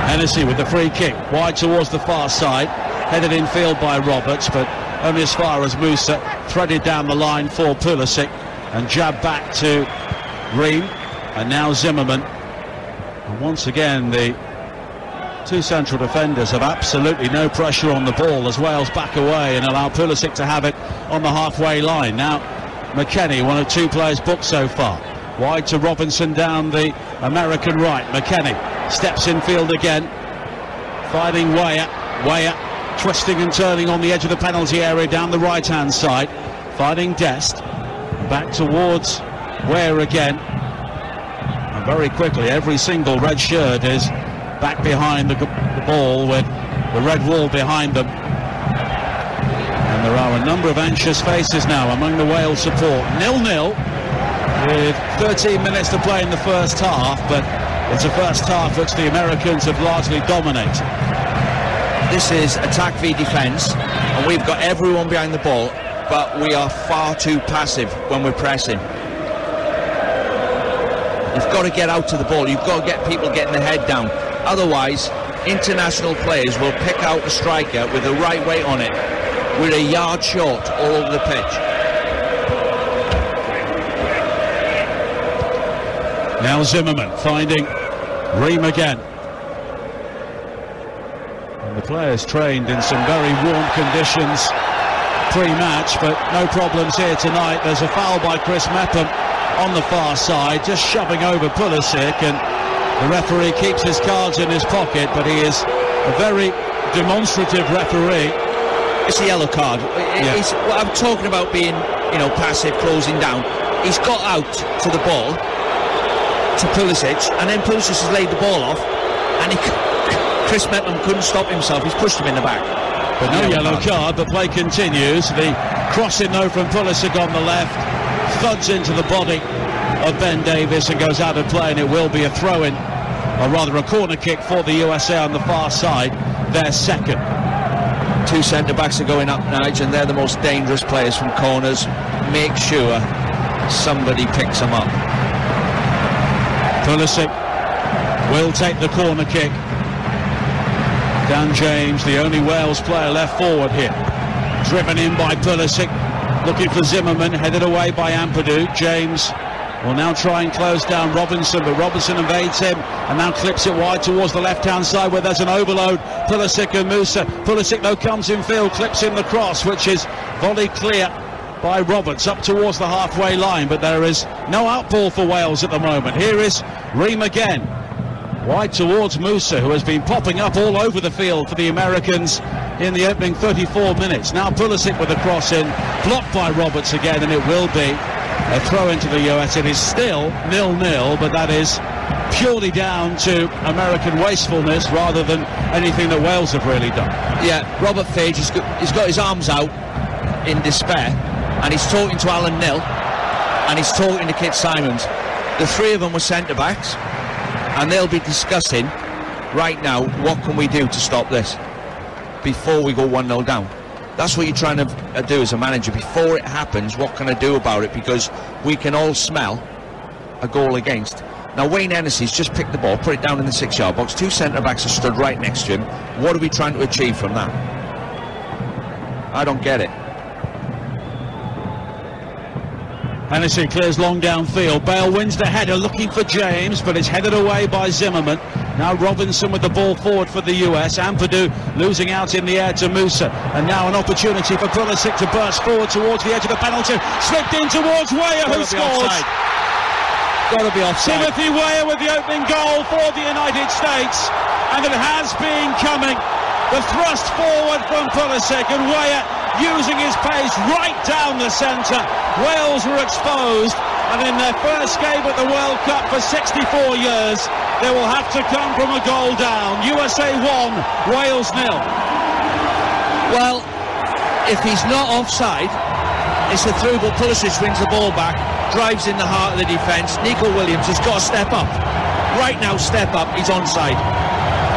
Hennessy with the free kick, wide towards the far side, headed in field by Roberts, but only as far as Musa, threaded down the line for Pulisic, and jabbed back to Green, and now Zimmerman. And once again, the 2 central defenders have absolutely no pressure on the ball as Wales back away and allow Pulisic to have it on the halfway line. Now McKennie, one of 2 players booked so far. Wide to Robinson down the American right. McKennie steps in field again, finding Weah twisting and turning on the edge of the penalty area down the right-hand side, finding Dest, back towards Weah again, and very quickly every single red shirt is back behind the ball with the red wall behind them. And there are a number of anxious faces now among the Wales support. 0-0 with 13 minutes to play in the first half, but it's a first half which the Americans have largely dominated. This is attack v defence, and we've got everyone behind the ball, but we are far too passive when we're pressing. You've got to get out to the ball, you've got to get people getting their head down. Otherwise, international players will pick out a striker with the right weight on it. We're a yard short all over the pitch. Now Zimmerman finding Ream again. And the players trained in some very warm conditions pre-match, but no problems here tonight. There's a foul by Chris Mepham on the far side, just shoving over Pulisic, and the referee keeps his cards in his pocket, but he is a very demonstrative referee. It's a yellow card. It's what I'm talking about, being, you know, passive, closing down. He's got out to the ball, to Pulisic, and then Pulisic has laid the ball off, and Chris Mepham couldn't stop himself. He's pushed him in the back. But no yellow card. The play continues. The crossing though from Pulisic on the left thuds into the body of Ben Davies and goes out of play, and it will be a throw-in, or rather a corner kick for the USA on the far side, their second. Two centre-backs are going up, Nigel, and they're the most dangerous players from corners. Make sure somebody picks them up. Pulisic will take the corner kick. Dan James, the only Wales player left forward here. Driven in by Pulisic, looking for Zimmerman, headed away by Ampadu. James will now try and close down Robinson, but Robinson evades him and now clips it wide towards the left-hand side where there's an overload. Pulisic and Musa. Pulisic though comes in field, clips in the cross, which is volleyed clear by Roberts up towards the halfway line, but there is no outball for Wales at the moment. Here is Ream again, wide towards Musa, who has been popping up all over the field for the Americans in the opening 34 minutes. Now Pulisic with a cross in, blocked by Roberts again, and it will be a throw into the US. It is still 0-0, but that is purely down to American wastefulness rather than anything that Wales have really done. Yeah, Robert Fage, he's got his arms out in despair, and he's talking to Alan Nill, and he's talking to Kit Simons. The three of them were centre-backs, and they'll be discussing right now, what can we do to stop this before we go 1-0 down. That's what you're trying to do as a manager. Before it happens, what can I do about it? Because we can all smell a goal against. Now Wayne Hennessey's just picked the ball, put it down in the 6-yard box. Two centre-backs are stood right next to him. What are we trying to achieve from that? I don't get it. Hennessey clears long downfield. Bale wins the header, looking for James, but it's headed away by Zimmerman. Now Robinson with the ball forward for the US. Ampadu losing out in the air to Musa, and now an opportunity for Pulisic to burst forward towards the edge of the penalty. Slipped in towards Weah, who scores. Got to be offside. Timothy Weah with the opening goal for the United States, and it has been coming. The thrust forward from Pulisic, and Weah using his pace right down the centre. Wales were exposed, and in their first game at the World Cup for 64 years, they will have to come from a goal down. USA 1, Wales 0. Well, if he's not offside, it's a through, but Pulisic wins the ball back, drives in the heart of the defence. Nico Williams has got to step up. Right now, step up, he's onside.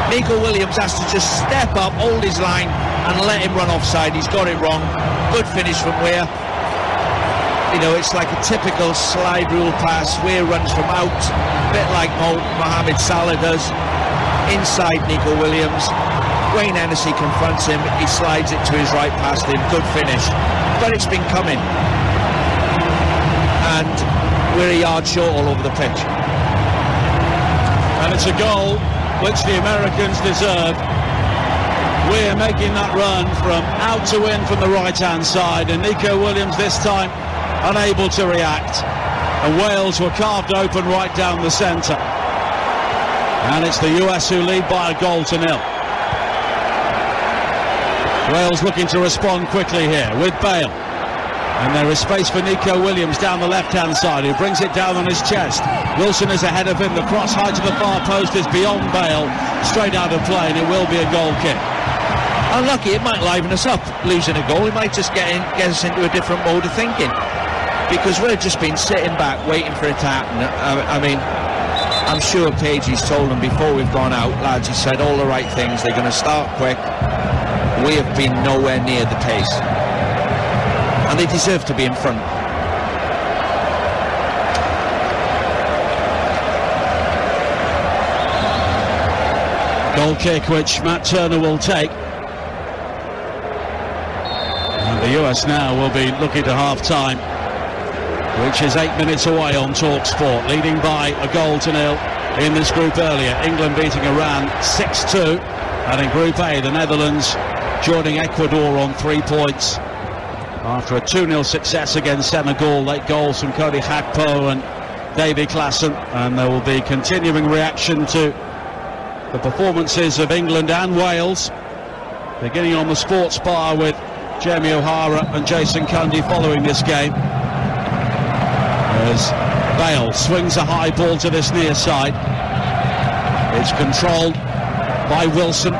Nico Williams has to just step up, hold his line, and let him run offside. He's got it wrong. Good finish from Weah. You know, it's like a typical slide rule pass. Weah runs from out, a bit like Mohamed Salah does. Inside Nico Williams. Wayne Hennessey confronts him. He slides it to his right past him. Good finish. But it's been coming. And we're a yard short all over the pitch. And it's a goal which the Americans deserve. We're making that run from out to in from the right-hand side, and Nico Williams this time unable to react, and Wales were carved open right down the centre, and it's the US who lead by a goal to 0. Wales looking to respond quickly here with Bale, and there is space for Nico Williams down the left-hand side, who brings it down on his chest. Wilson is ahead of him. The cross high to the far post is beyond Bale, straight out of play, and it will be a goal kick. Unlucky, it might liven us up, losing a goal. It might just get us into a different mode of thinking. because we've just been sitting back waiting for it to happen. I mean, I'm sure Pagey's told them before we've gone out, lads, he said all the right things, they're going to start quick. We have been nowhere near the pace, and they deserve to be in front. Goal kick which Matt Turner will take. And the US now will be looking to half-time, which is 8 minutes away on Talksport, leading by a 1-0 in this group earlier. England beating Iran 6-2. And in Group A, the Netherlands joining Ecuador on 3 points after a 2-0 success against Senegal. Late goals from Cody Gakpo and Davy Klaassen. And there will be continuing reaction to the performances of England and Wales, beginning on the sports bar with Jamie O'Hara and Jason Cundy following this game, as Bale swings a high ball to this near side. It's controlled by Wilson.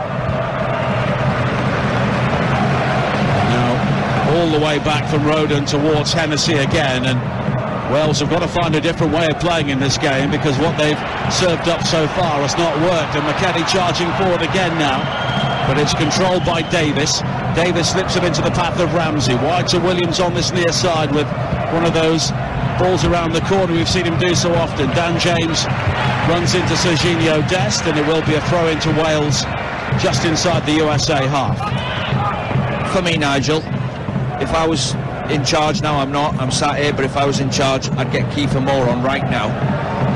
Now all the way back from Roden towards Hennessy again, and Wales have got to find a different way of playing in this game, because what they've served up so far has not worked. And McKennie charging forward again now, but it's controlled by Davis. Davis slips it into the path of Ramsey. Wide to Williams on this near side with one of those balls around the corner we've seen him do so often. Dan James runs into Serginho Dest, and it will be a throw into Wales just inside the USA half. For me, Nigel, if I was in charge, now I'm not, I'm sat here, but if I was in charge, I'd get Kiefer Moore on right now,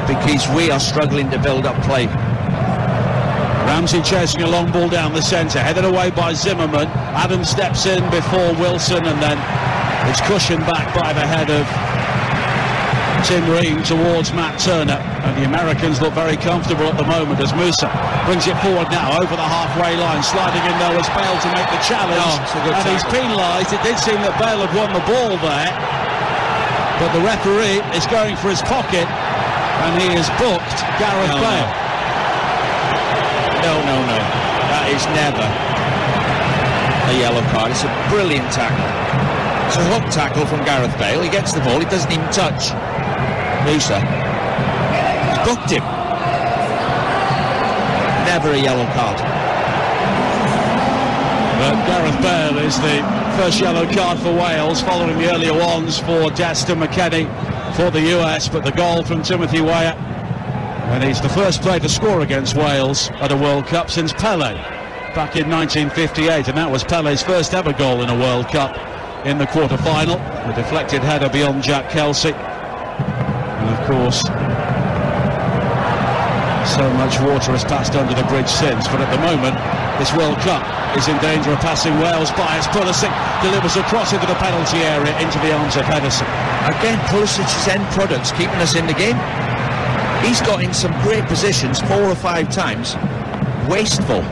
because we are struggling to build up play. Ramsey chasing a long ball down the centre, headed away by Zimmerman. Adams steps in before Wilson, and then it's cushioned back by the head of Tim Ream towards Matt Turner. And the Americans look very comfortable at the moment as Musa brings it forward now over the halfway line, sliding in there as Bale to make the challenge. And he's penalised. It did seem that Bale had won the ball there, but the referee is going for his pocket, and he has booked Gareth Bale. No, that is never a yellow card. It's a brilliant tackle. It's a hook tackle from Gareth Bale. He gets the ball, he doesn't even touch Musa. He's booked him. Never a yellow card. But Gareth Bale is the first yellow card for Wales, following the earlier ones for Dest and McKennie for the US. But the goal from Timothy Weah, and he's the first player to score against Wales at a World Cup since Pelé back in 1958, and that was Pelé's first ever goal in a World Cup in the quarter-final. A deflected header beyond Jack Kelsey, and of course so much water has passed under the bridge since. But at the moment, this World Cup is in danger of passing Wales by, as Pulisic delivers a cross into the penalty area into the arms of Henderson. Again, Pulisic's end products keeping us in the game. He's got in some great positions 4 or 5 times. Wasteful.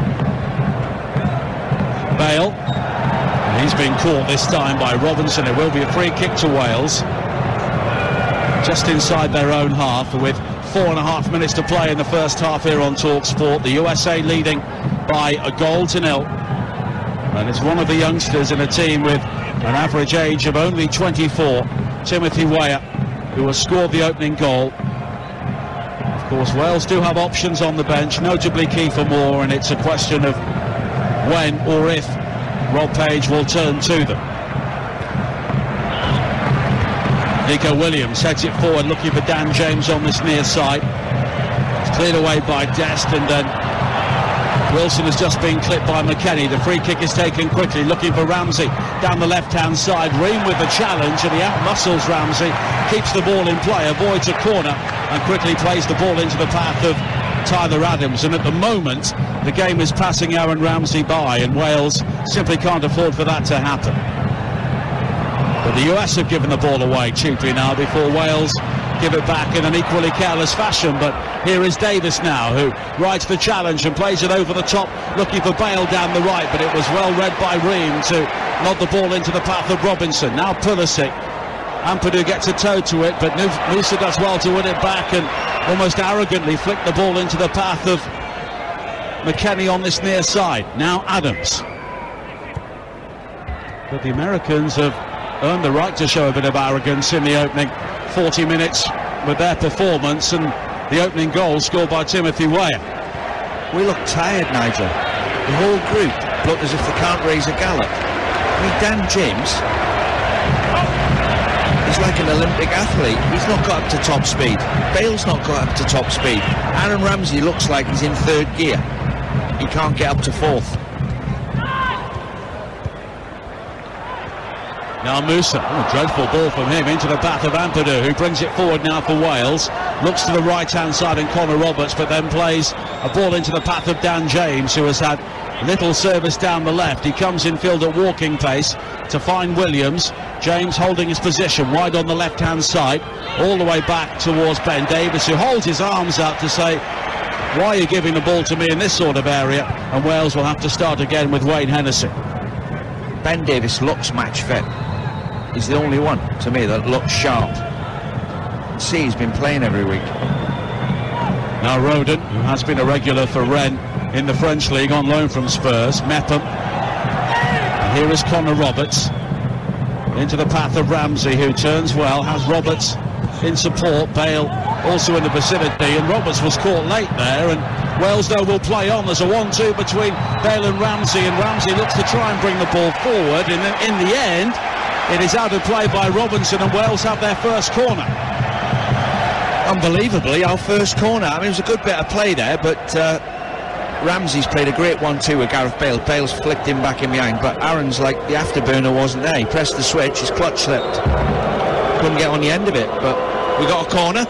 Bale, and he's been caught this time by Robinson. It will be a free kick to Wales, just inside their own half, with 4.5 minutes to play in the first half here on Talksport. The USA leading by 1-0, and it's one of the youngsters in a team with an average age of only 24, Timothy Weah, who has scored the opening goal. Of course, Wales do have options on the bench, notably Kiefer Moore, and it's a question of when or if Rob Page will turn to them. Nico Williams heads it forward, looking for Dan James on this near side. It's cleared away by Dest, and then Wilson has just been clipped by McKennie. The free kick is taken quickly, looking for Ramsey down the left-hand side. Ream with the challenge, and he out-muscles Ramsey, keeps the ball in play, avoids a corner, and quickly plays the ball into the path of Tyler Adams. And at the moment, the game is passing Aaron Ramsey by, and Wales simply can't afford for that to happen. But the US have given the ball away cheaply now before Wales give it back in an equally careless fashion. But here is Davis now, who rides the challenge and plays it over the top, looking for Bale down the right, but it was well read by Ream to nod the ball into the path of Robinson. Now Pulisic. Ampadu gets a toe to it, but Musa does well to win it back and almost arrogantly flick the ball into the path of McKennie on this near side. Now Adams. But the Americans have earned the right to show a bit of arrogance in the opening 40 minutes with their performance, and the opening goal scored by Timothy Weah. We look tired, Nigel. The whole group look as if they can't raise a gallop. I mean, Dan James, he's like an Olympic athlete. He's not got up to top speed. Bale's not got up to top speed. Aaron Ramsey looks like he's in third gear. He can't get up to fourth. Now Musa, dreadful ball from him into the path of Ampadu, who brings it forward now for Wales. Looks to the right-hand side in Connor Roberts, but then plays a ball into the path of Dan James, who has had little service down the left. He comes in field at walking pace to find Williams. James holding his position wide on the left-hand side, all the way back towards Ben Davies, who holds his arms out to say, why are you giving the ball to me in this sort of area? And Wales will have to start again with Wayne Hennessy. Ben Davies looks match fit. He's the only one, to me, that looks sharp. See, he's been playing every week. Now Rodon, who has been a regular for Rennes in the French League on loan from Spurs. Mepham. And here is Connor Roberts. Into the path of Ramsey, who turns well, has Roberts in support. Bale also in the vicinity, and Roberts was caught late there, and Wales, though, will play on. There's a 1-2 between Bale and Ramsey looks to try and bring the ball forward, and then in the end, it is out of play by Robinson, and Wales have their first corner. Unbelievably, our first corner. I mean, it was a good bit of play there, but Ramsey's played a great 1-2 with Gareth Bale. Bale's flicked him back in behind, but Aaron's like the afterburner wasn't there. He pressed the switch, his clutch slipped. Couldn't get on the end of it, but we got a corner.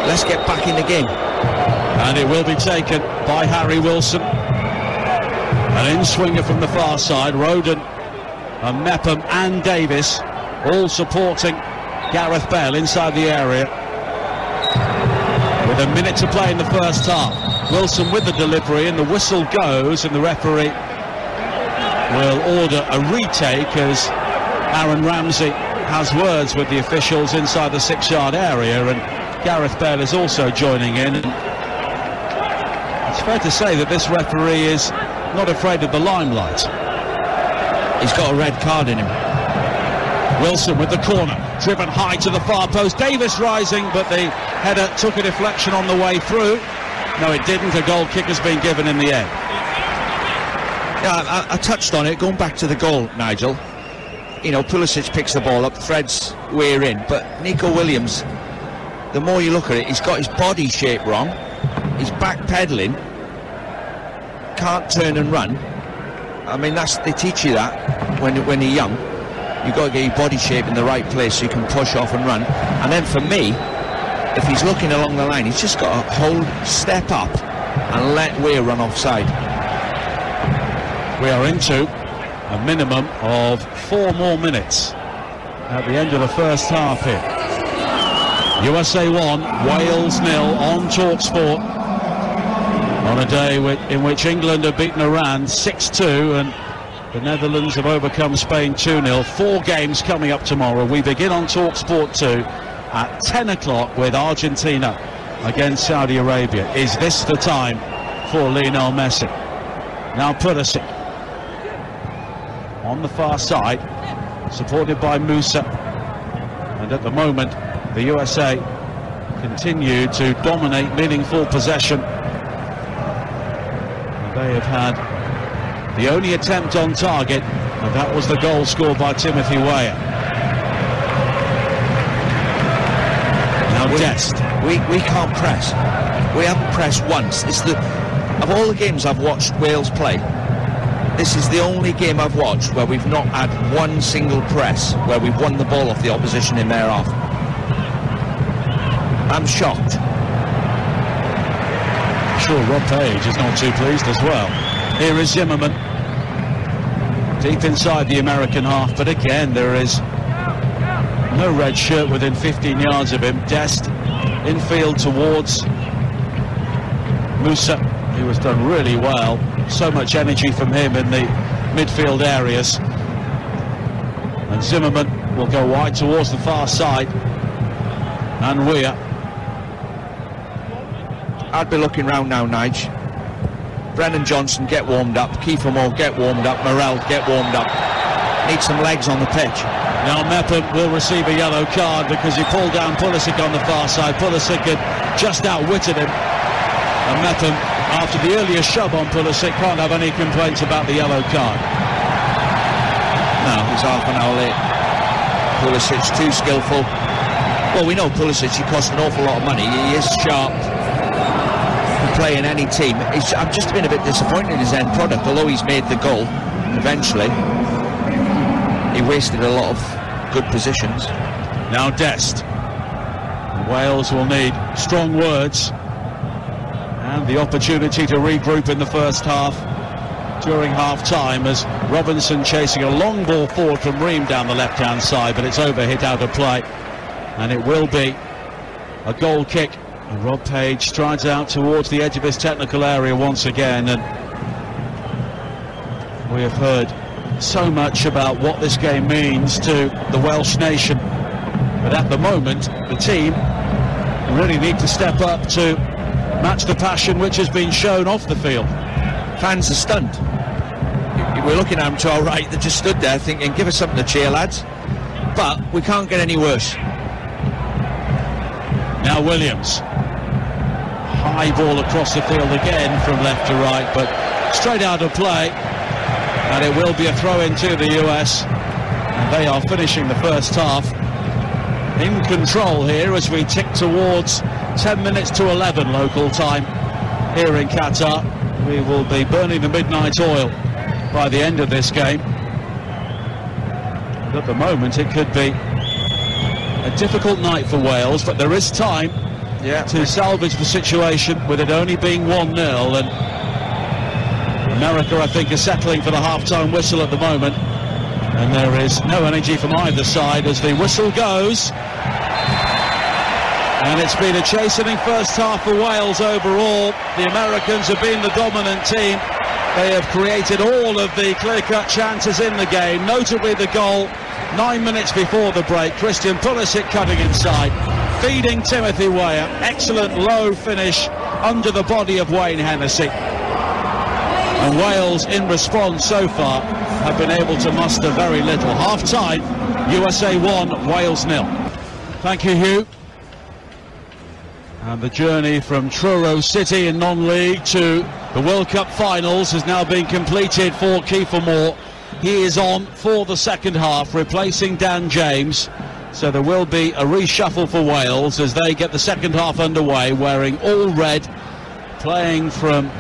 Let's get back in the game. And it will be taken by Harry Wilson. An in-swinger from the far side. Rodon and Mepham and Davis all supporting Gareth Bale inside the area. With a minute to play in the first half. Wilson with the delivery, and the whistle goes, and the referee will order a retake as Aaron Ramsey has words with the officials inside the 6-yard area, and Gareth Bale is also joining in. It's fair to say that this referee is not afraid of the limelight. He's got a red card in him. Wilson with the corner, driven high to the far post. Davis rising, but the header took a deflection on the way through. No, it didn't. A goal kick has been given in the end. Yeah, I touched on it, going back to the goal, Nigel. You know, Pulisic picks the ball up, threads Weah in, but Nico Williams, the more you look at it, he's got his body shape wrong. He's backpedaling, can't turn and run. I mean, they teach you that when you're young. You've got to get your body shape in the right place so you can push off and run. And then for me, if he's looking along the line, he's just got to step up and let Weah run offside. We are into a minimum of 4 more minutes at the end of the first half here. USA 1, Wales 0 on Talksport, on a day in which England have beaten Iran 6-2 and the Netherlands have overcome Spain 2-0. 4 games coming up tomorrow. We begin on Talksport 2 at 10 o'clock with Argentina against Saudi Arabia. Is this the time for Lionel Messi? Now Pulisic on the far side, supported by Musa, and at the moment the USA continue to dominate meaningful possession. And they have had the only attempt on target, and that was the goal scored by Timothy Weah. Now Dest. We can't press. We haven't pressed once. It's of all the games I've watched Wales play, this is the only game I've watched where we've not had one single press, where we've won the ball off the opposition in their half. I'm shocked. Sure, Rob Page is not too pleased as well. Here is Zimmerman, deep inside the American half, but again there is no red shirt within 15 yards of him. Dest infield towards Musa, who has done really well. So much energy from him in the midfield areas. And Zimmerman will go wide towards the far side. And Weah. I'd be looking round now, Nige. Brennan Johnson, get warmed up. Kiefer Moore, get warmed up. Morel, get warmed up. need some legs on the pitch. Now Mepham will receive a yellow card because he pulled down Pulisic on the far side. Pulisic had just outwitted him, and Mepham, after the earlier shove on Pulisic, can't have any complaints about the yellow card. No, he's half an hour late. Pulisic's too skillful. Well, we know Pulisic, he costs an awful lot of money. He is sharp to play in any team. I've just been a bit disappointed in his end product, although he's made the goal eventually. He wasted a lot of good positions. Now Dest. Wales will need strong words and the opportunity to regroup in the first half during half-time, as Robinson chasing a long ball forward from Ream down the left-hand side, but it's overhit out of play, and it will be a goal kick. And Rob Page strides out towards the edge of his technical area once again, and we have heard so much about what this game means to the Welsh nation, but at the moment the team really need to step up to match the passion which has been shown off the field. Fans are stunned. We're looking at them to our right, they just stood there thinking, give us something to cheer, lads. But we can't get any worse. Now Williams, high ball across the field again from left to right, but straight out of play, and it will be a throw in to the US, and they are finishing the first half in control here as we tick towards 10 minutes to 11 local time here in Qatar. We will be burning the midnight oil by the end of this game. But at the moment it could be a difficult night for Wales, but there is time to salvage the situation with it only being 1-0, and America, I think, is settling for the half-time whistle at the moment, and there is no energy from either side as the whistle goes. And it's been a chastening first half for Wales overall. The Americans have been the dominant team. They have created all of the clear-cut chances in the game, notably the goal 9 minutes before the break. Christian Pulisic cutting inside, feeding Timothy Weah. Excellent low finish under the body of Wayne Hennessy. And Wales, in response so far, have been able to muster very little. Half-time, USA 1, Wales 0. Thank you, Hugh. And the journey from Truro City in non-league to the World Cup finals has now been completed for Kiefer Moore. He is on for the second half, replacing Dan James. So there will be a reshuffle for Wales as they get the second half underway, wearing all red, playing from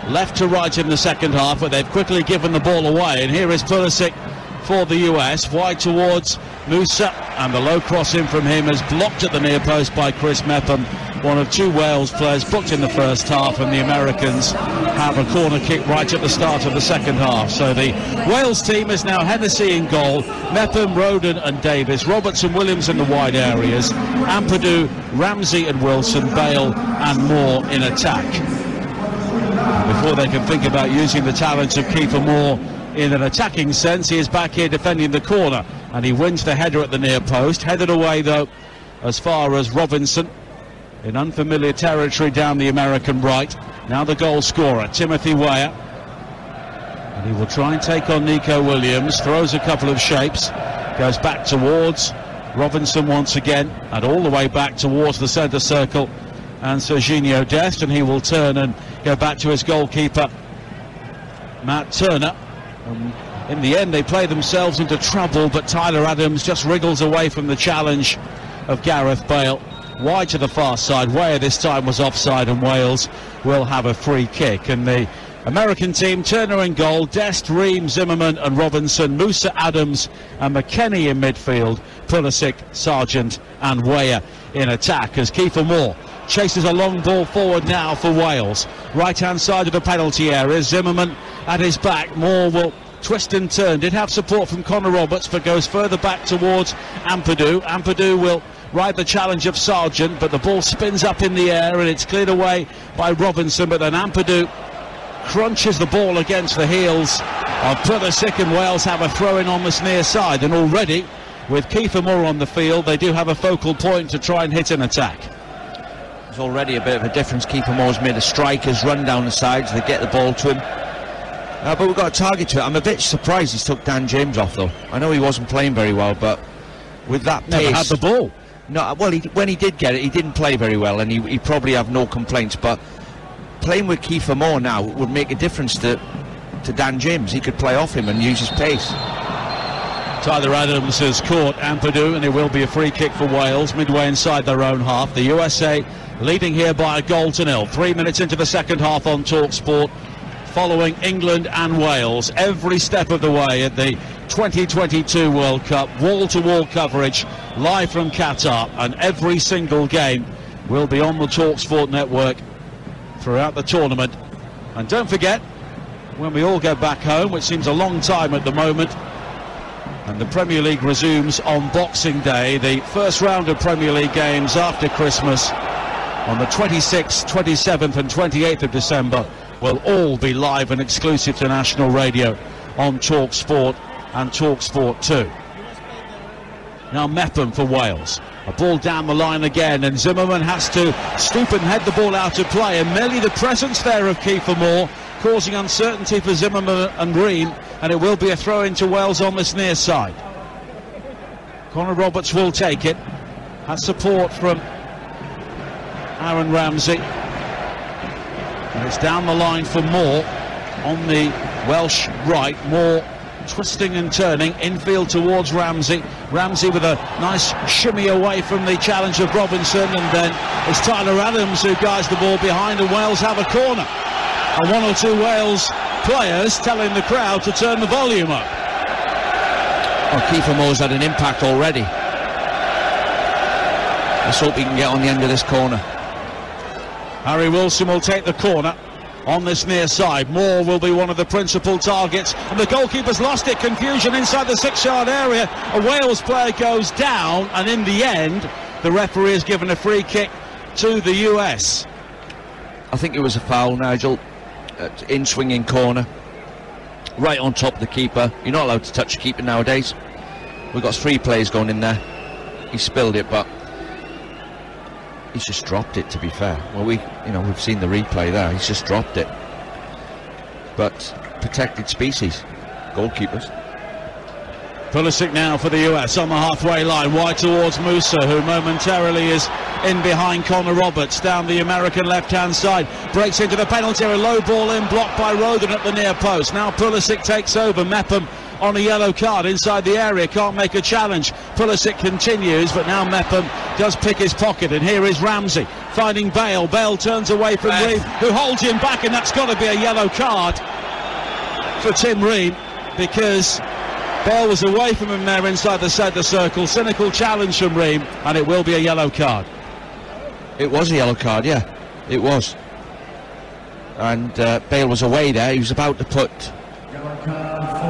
left to right in the second half, but they've quickly given the ball away. And here is Pulisic for the US, wide towards Musa, and the low cross in from him is blocked at the near post by Chris Mepham, one of two Wales players booked in the first half, and the Americans have a corner kick right at the start of the second half. So the Wales team is now Hennessy in goal, Mepham, Roden and Davis, Robertson, Williams in the wide areas, Ampadu, Ramsey and Wilson, Bale and Moore in attack. Before they can think about using the talents of Kiefer Moore in an attacking sense, he is back here defending the corner, and he wins the header at the near post. Headed away though as far as Robinson, in unfamiliar territory down the American right. Now the goal scorer, Timothy Weah, and he will try and take on Nico Williams. Throws a couple of shapes, goes back towards Robinson once again, and all the way back towards the centre circle and Serginho Dest, and he will turn and go back to his goalkeeper Matt Turner. In the end they play themselves into trouble, but Tyler Adams just wriggles away from the challenge of Gareth Bale. Wide to the far side. Weah this time was offside, and Wales will have a free kick. And the American team, Turner in goal, Dest, Ream, Zimmerman and Robinson, Musa, Adams and McKennie in midfield, Pulisic, Sargent and Weah in attack as Kiefer Moore chases a long ball forward now for Wales. Right hand side of the penalty area, Zimmerman at his back. Moore will twist and turn, did have support from Connor Roberts, but goes further back towards Ampadu. Ampadu will ride the challenge of Sargent, but the ball spins up in the air and it's cleared away by Robinson, but then Ampadu crunches the ball against the heels of Pulisic, and Wales have a throw-in on this near side. And already with Kiefer Moore on the field, they do have a focal point to try and hit an attack. There's already a bit of a difference. Kiefer Moore's made the strikers run down the sides, they get the ball to him. But we've got a target to it. I'm a bit surprised he's took Dan James off, though. I know he wasn't playing very well, but with that pace... Never had the ball. No, well, when he did get it, he didn't play very well, and he probably have no complaints, but playing with Kiefer Moore now would make a difference to Dan James. He could play off him and use his pace. Tyler Adams has caught Ampadu, and it will be a free kick for Wales midway inside their own half. The USA leading here by 1-0. 3 minutes into the second half on Talksport, following England and Wales every step of the way at the 2022 World Cup. Wall-to-wall coverage live from Qatar, and every single game will be on the Talksport network throughout the tournament. And don't forget, when we all go back home, which seems a long time at the moment, and the Premier League resumes on Boxing Day, the first round of Premier League games after Christmas on the 26th, 27th and 28th of December will all be live and exclusive to national radio on Talksport and Talksport 2. Now Mepham for Wales. A ball down the line again, and Zimmerman has to stoop and head the ball out of play, and merely the presence there of Kiefer Moore causing uncertainty for Zimmerman and Ream, and it will be a throw into Wales on this near side. Connor Roberts will take it. Has support from Aaron Ramsey, and it's down the line for Moore on the Welsh right. Moore twisting and turning infield towards Ramsey. Ramsey with a nice shimmy away from the challenge of Robinson, and then it's Tyler Adams who guides the ball behind, and Wales have a corner. And one or two Wales players telling the crowd to turn the volume up. Well, Kiefer Moore's had an impact already. Let's hope he can get on the end of this corner. Harry Wilson will take the corner on this near side. Moore will be one of the principal targets, and the goalkeeper's lost it. Confusion inside the 6-yard area. A Wales player goes down, and in the end the referee has given a free kick to the US. I think it was a foul, Nigel. In swinging corner, right on top of the keeper. You're not allowed to touch the keeper nowadays. We've got 3 players going in there. He spilled it, but he's just dropped it, to be fair. Well, we've seen the replay there. He's just dropped it. But protected species, goalkeepers. Pulisic now for the US on the halfway line, wide towards Musa, who momentarily is in behind Connor Roberts down the American left-hand side. Breaks into the penalty area, low ball in, blocked by Roden at the near post. Now Pulisic takes over. Mepham on a yellow card inside the area, can't make a challenge. Pulisic continues, but now Mepham does pick his pocket, and here is Ramsey finding Bale. Bale turns away from Ream, who holds him back, and that's got to be a yellow card for Tim Ream, because Bale was away from him there inside the centre circle. Cynical challenge from Ream, and it will be a yellow card. It was a yellow card, yeah, it was. And Bale was away there. He was about to put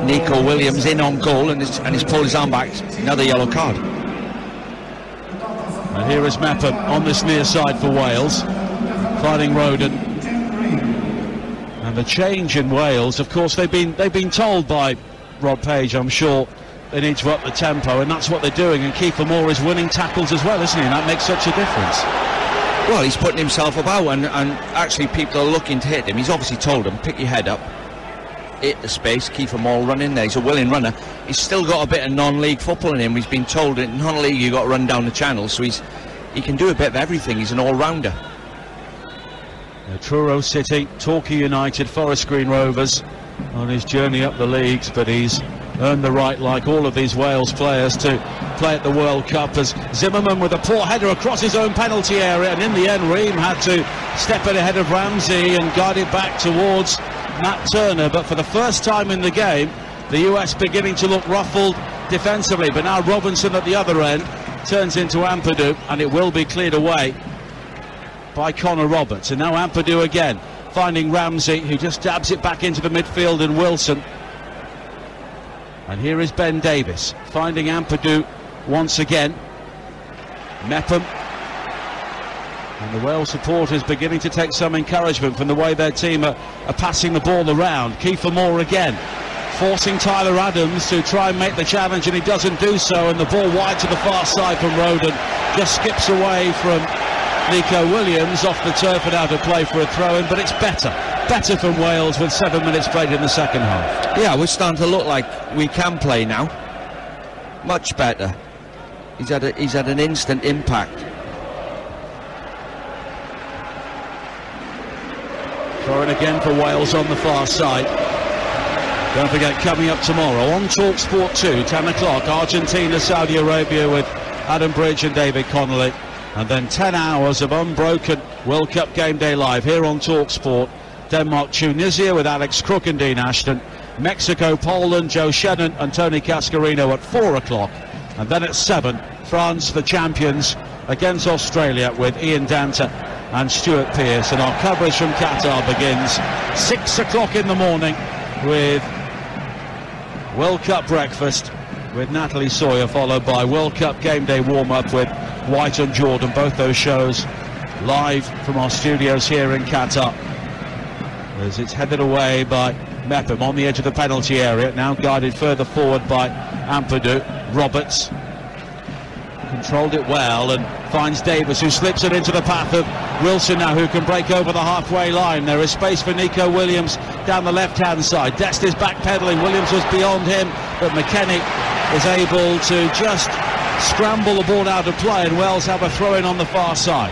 Nico Williams in on goal, and he's pulled his arm back. Another yellow card. And here is Mepham on this near side for Wales, fighting Roden. And the change in Wales, of course, they've been told by Rob Page, I'm sure, they need to up the tempo, and that's what they're doing. And Kiefer Moore is winning tackles as well, isn't he? And that makes such a difference. Well, he's putting himself about, and actually people are looking to hit him. He's obviously told them, pick your head up, hit the space. Kiefer Moore run in there. He's a willing runner. He's still got a bit of non-league football in him. He's been told in non-league you've got to run down the channel, so he can do a bit of everything. He's an all-rounder. Truro City, Torquay United, Forest Green Rovers on his journey up the leagues, but he's earned the right, like all of these Wales players, to play at the World Cup. As Zimmerman with a poor header across his own penalty area, and in the end Ream had to step it ahead of Ramsey and guide it back towards Matt Turner. But for the first time in the game, the US beginning to look ruffled defensively, but now Robinson at the other end turns into Ampadu, and it will be cleared away by Connor Roberts. And now Ampadu again, finding Ramsey, who just dabs it back into the midfield, and Wilson. And here is Ben Davis finding Ampadu once again. Mepham. And the Wales supporters beginning to take some encouragement from the way their team are passing the ball around. Kiefer Moore again, forcing Tyler Adams to try and make the challenge, and he doesn't do so, and the ball wide to the far side from Roden. Just skips away from Nico Williams off the turf and out of play for a throw-in, but it's better better from Wales with 7 minutes played in the second half. Yeah, we're starting to look like we can play now. Much better. He's had an instant impact. Throw in again for Wales on the far side. Don't forget, coming up tomorrow on Talksport 2, 10 o'clock, Argentina, Saudi Arabia with Adam Bridge and David Connolly. And then 10 hours of unbroken World Cup game day live here on Talksport. Denmark, Tunisia with Alex Crook and Dean Ashton. Mexico, Poland, Joe Shannon and Tony Cascarino at 4 o'clock. And then at 7, France, the champions, against Australia with Ian Danter and Stuart Pearce. And our coverage from Qatar begins 6 o'clock in the morning with World Cup breakfast with Natalie Sawyer, followed by World Cup game day warm-up with White and Jordan. Both those shows live from our studios here in Qatar, as it's headed away by Mepham on the edge of the penalty area, now guided further forward by Ampadu. Roberts controlled it well and finds Davis, who slips it into the path of Wilson now, who can break over the halfway line. There is space for Nico Williams down the left-hand side. Dest is backpedaling. Williams was beyond him, but McKennie is able to just scramble the ball out of play, and Wales have a throw-in on the far side.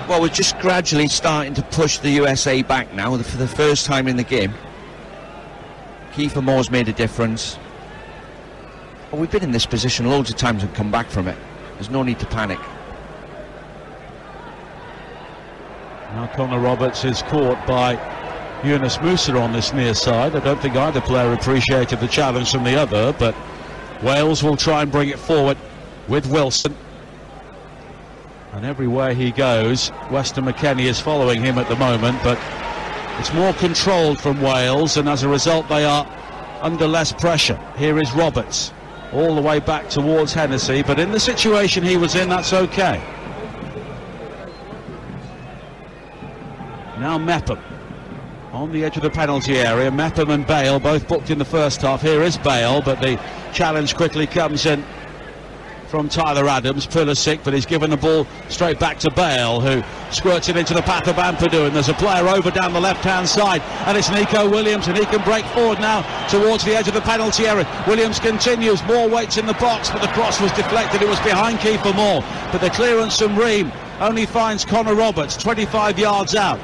Well, we're just gradually starting to push the USA back now for the first time in the game. Kiefer Moore's made a difference. Well, we've been in this position loads of times and come back from it. There's no need to panic. Now Connor Roberts is caught by Yunus Musa on this near side. I don't think either player appreciated the challenge from the other, but Wales will try and bring it forward with Wilson. And everywhere he goes, Weston McKennie is following him at the moment, but it's more controlled from Wales, and as a result they are under less pressure. Here is Roberts, all the way back towards Hennessy, but in the situation he was in, that's okay. Now Mepham on the edge of the penalty area. Mepham and Bale both booked in the first half. Here is Bale, but the challenge quickly comes in from Tyler Adams. Pulisic, but he's given the ball straight back to Bale, who squirts it into the path of Ampadu, and there's a player over down the left-hand side, and it's Nico Williams, and he can break forward now towards the edge of the penalty area. Williams continues, Moore waits in the box, but the cross was deflected. It was behind Kiefer Moore, but the clearance from Ream only finds Connor Roberts 25 yards out.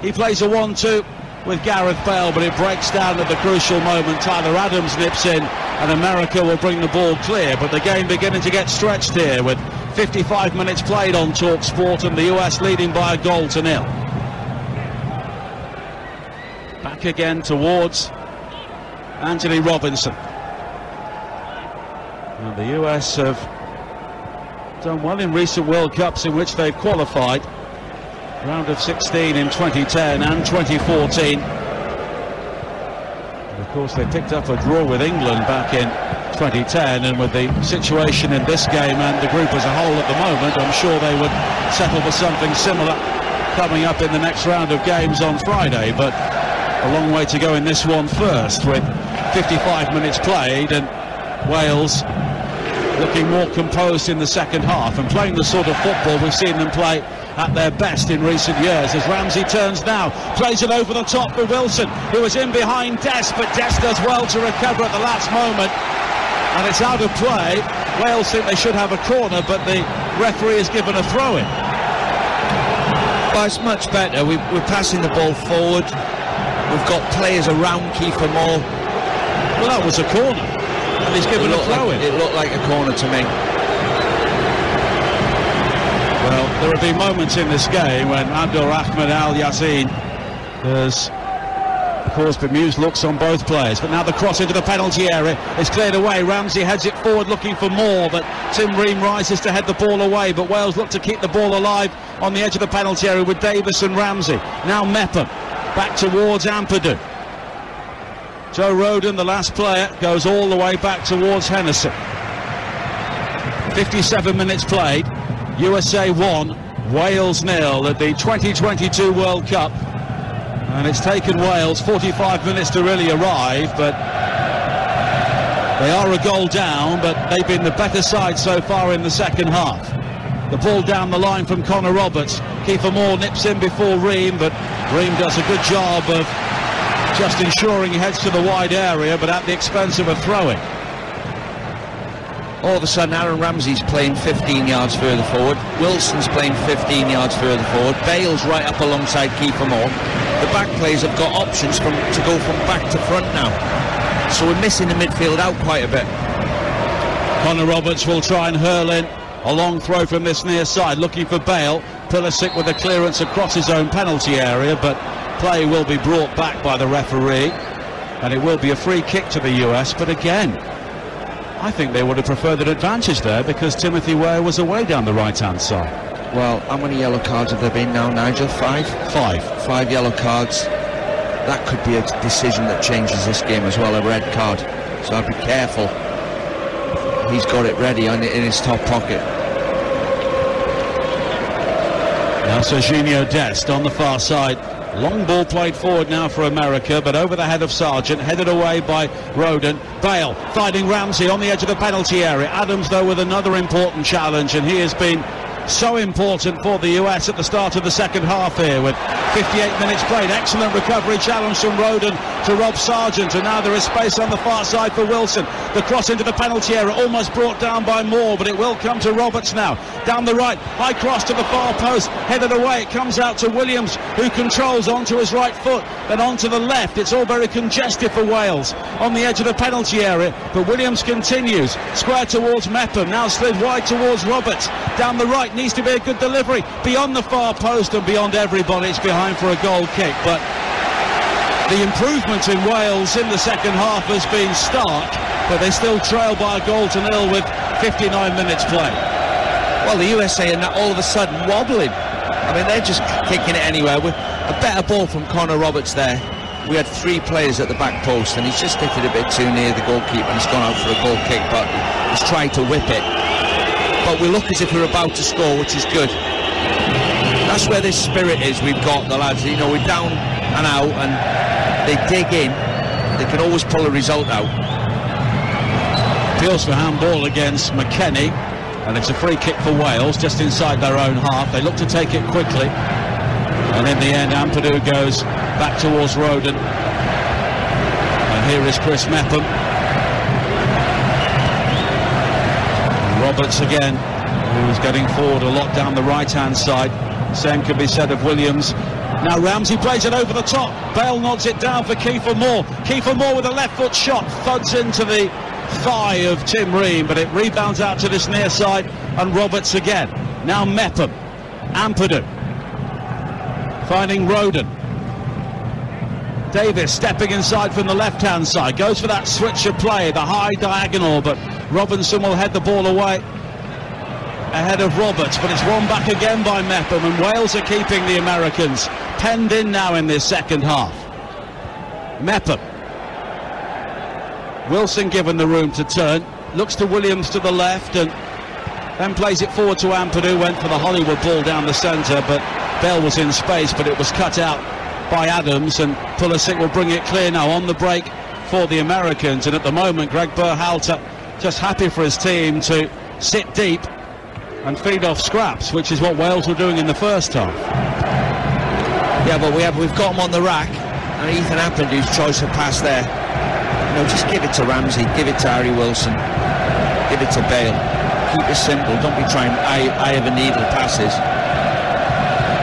He plays a 1-2 with Gareth Bale, but it breaks down at the crucial moment. Tyler Adams nips in, and America will bring the ball clear, but the game beginning to get stretched here with 55 minutes played on Talksport, and the US leading by a 1-0. Back again towards Anthony Robinson. And the US have done well in recent World Cups in which they've qualified. Round of 16 in 2010 and 2014. And of course they picked up a draw with England back in 2010, and with the situation in this game and the group as a whole at the moment, I'm sure they would settle for something similar coming up in the next round of games on Friday. But a long way to go in this one first, with 55 minutes played, and Wales looking more composed in the second half and playing the sort of football we've seen them play at their best in recent years. As Ramsey turns now, plays it over the top for Wilson, who is in behind Dest, but Dest does well to recover at the last moment, and it's out of play. Wales think they should have a corner, but the referee has given a throw-in. Well, it's much better. We're passing the ball forward. We've got players around Kiefer Moore. Well, that was a corner, and he's given a throw-in. It looked like a corner to me. Well, there have been moments in this game when Abdulrahman Al Yassin has caused bemused looks on both players, but now the cross into the penalty area is cleared away. Ramsey heads it forward looking for more, but Tim Ream rises to head the ball away, but Wales look to keep the ball alive on the edge of the penalty area with Davis and Ramsey. Now Mepham back towards Ampadu. Joe Roden, the last player, goes all the way back towards Hennessy. 57 minutes played. USA 1, Wales 0 at the 2022 World Cup, and it's taken Wales 45 minutes to really arrive, but they are a goal down, but they've been the better side so far in the second half. The ball down the line from Connor Roberts. Kiefer Moore nips in before Ream, but Bream does a good job of just ensuring he heads to the wide area, but at the expense of a throw-in. All of a sudden, Aaron Ramsey's playing 15 yards further forward. Wilson's playing 15 yards further forward. Bale's right up alongside Kiefer Moore. The back players have got options to go from back to front now. So we're missing the midfield out quite a bit. Connor Roberts will try and hurl in a long throw from this near side, looking for Bale. Pulisic with a clearance across his own penalty area, but play will be brought back by the referee, and it will be a free kick to the US. But again, I think they would have preferred an advantage there, because Timothy Weah was away down the right-hand side. Well, how many yellow cards have there been now, Nigel? Five? Five yellow cards. That could be a decision that changes this game as well, a red card. So I'd be careful. He's got it ready in his top pocket. Now Serginho Dest on the far side. Long ball played forward now for America, but over the head of Sargent, headed away by Roden. Bale finding Ramsey on the edge of the penalty area. Adams, though, with another important challenge, and he has been so important for the US at the start of the second half here, with 58 minutes played. Excellent recovery challenge from Roden to Rob Sargent, and now there is space on the far side for Wilson. The cross into the penalty area, almost brought down by Moore, but it will come to Roberts now. Down the right, high cross to the far post, headed away. It comes out to Williams, who controls onto his right foot, then onto the left. It's all very congested for Wales on the edge of the penalty area, but Williams continues square towards Mepham, now slid wide towards Roberts. Down the right, needs to be a good delivery beyond the far post and beyond everybody. It's behind for a goal kick, but the improvement in Wales in the second half has been stark, but they still trail by a goal to nil with 59 minutes played. Well, the USA are now all of a sudden wobbling. I mean, they're just kicking it anywhere. With a better ball from Connor Roberts there. We had three players at the back post, and he's just hit it a bit too near the goalkeeper, and it's gone out for a goal kick, but he's tried to whip it. But we look as if we're about to score, which is good. That's where this spirit is we've got, the lads. You know, we're down and out, and they dig in. They can always pull a result out. Appeals for handball against McKennie, and it's a free kick for Wales just inside their own half. They look to take it quickly, and in the end Ampadu goes back towards Roden, and here is Chris Mepham. Roberts again, who's getting forward a lot down the right-hand side. Same can be said of Williams. Now Ramsey plays it over the top. Bale nods it down for Kiefer Moore. Kiefer Moore with a left foot shot, thuds into the thigh of Tim Ream, but it rebounds out to this near side, and Roberts again. Now Mepham, Ampadu finding Roden. Davis stepping inside from the left-hand side, goes for that switch of play, the high diagonal, but Robinson will head the ball away ahead of Roberts, but it's won back again by Mepham, and Wales are keeping the Americans penned in now in this second half. Mepham. Wilson given the room to turn, looks to Williams to the left, and then plays it forward to Ampadu. Went for the Hollywood ball down the centre, but Bell was in space, but it was cut out by Adams, and Pulisic will bring it clear now on the break for the Americans. And at the moment, Greg Berhalter just happy for his team to sit deep and feed off scraps, which is what Wales were doing in the first half. Yeah, but we've got him on the rack, and Ethan Ampadu's choice of pass there. You know, just give it to Ramsey, give it to Harry Wilson, give it to Bale. Keep it simple, don't be trying eye of a needle passes.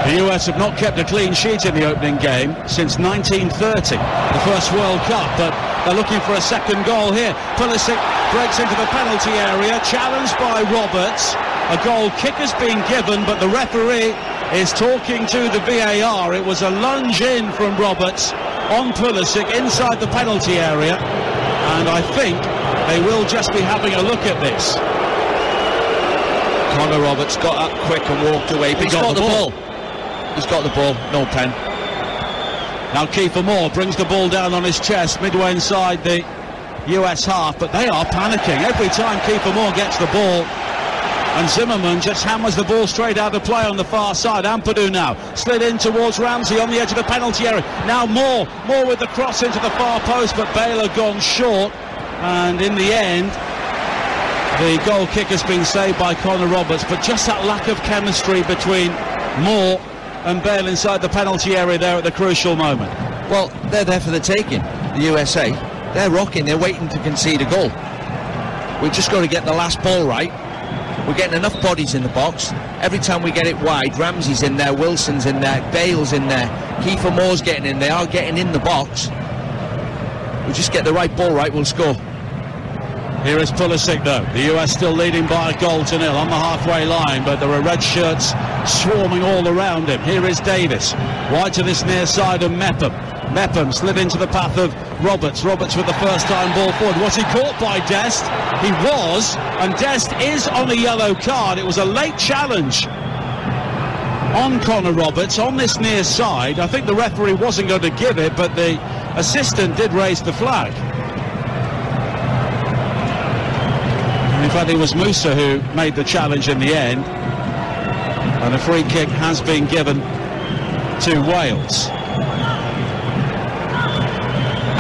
The US have not kept a clean sheet in the opening game since 1930, the first World Cup, but they're looking for a second goal here. Pulisic breaks into the penalty area, challenged by Roberts. A goal kick has been given, but the referee is talking to the VAR. It was a lunge in from Roberts on Pulisic inside the penalty area, and I think they will just be having a look at this. Connor Roberts got up quick and walked away, but he's got the ball. He's got the ball, no pen. Now Kiefer Moore brings the ball down on his chest midway inside the US half, but they are panicking every time Kiefer Moore gets the ball, and Zimmerman just hammers the ball straight out of play on the far side. Ampadu now slid in towards Ramsey on the edge of the penalty area. Now Moore with the cross into the far post, but Bale gone short, and in the end the goal kick has been saved by Connor Roberts. But just that lack of chemistry between Moore and Bale inside the penalty area there at the crucial moment. Well, they're there for the taking, the USA. They're rocking, they're waiting to concede a goal. We've just got to get the last ball right. We're getting enough bodies in the box. Every time we get it wide, Ramsey's in there, Wilson's in there, Bale's in there, Kiefer Moore's getting in, they are getting in the box. We just get the right ball right, we'll score. Here is Pulisic though, the US still leading by a goal to nil on the halfway line, but there are red shirts swarming all around him. Here is Davis, wide to this near side of Mepham. Mepham slid into the path of Roberts. Roberts with the first time ball forward. Was he caught by Dest? He was, and Dest is on a yellow card. It was a late challenge on Connor Roberts on this near side. I think the referee wasn't going to give it, but the assistant did raise the flag. In fact, it was Musa who made the challenge in the end, and a free kick has been given to Wales.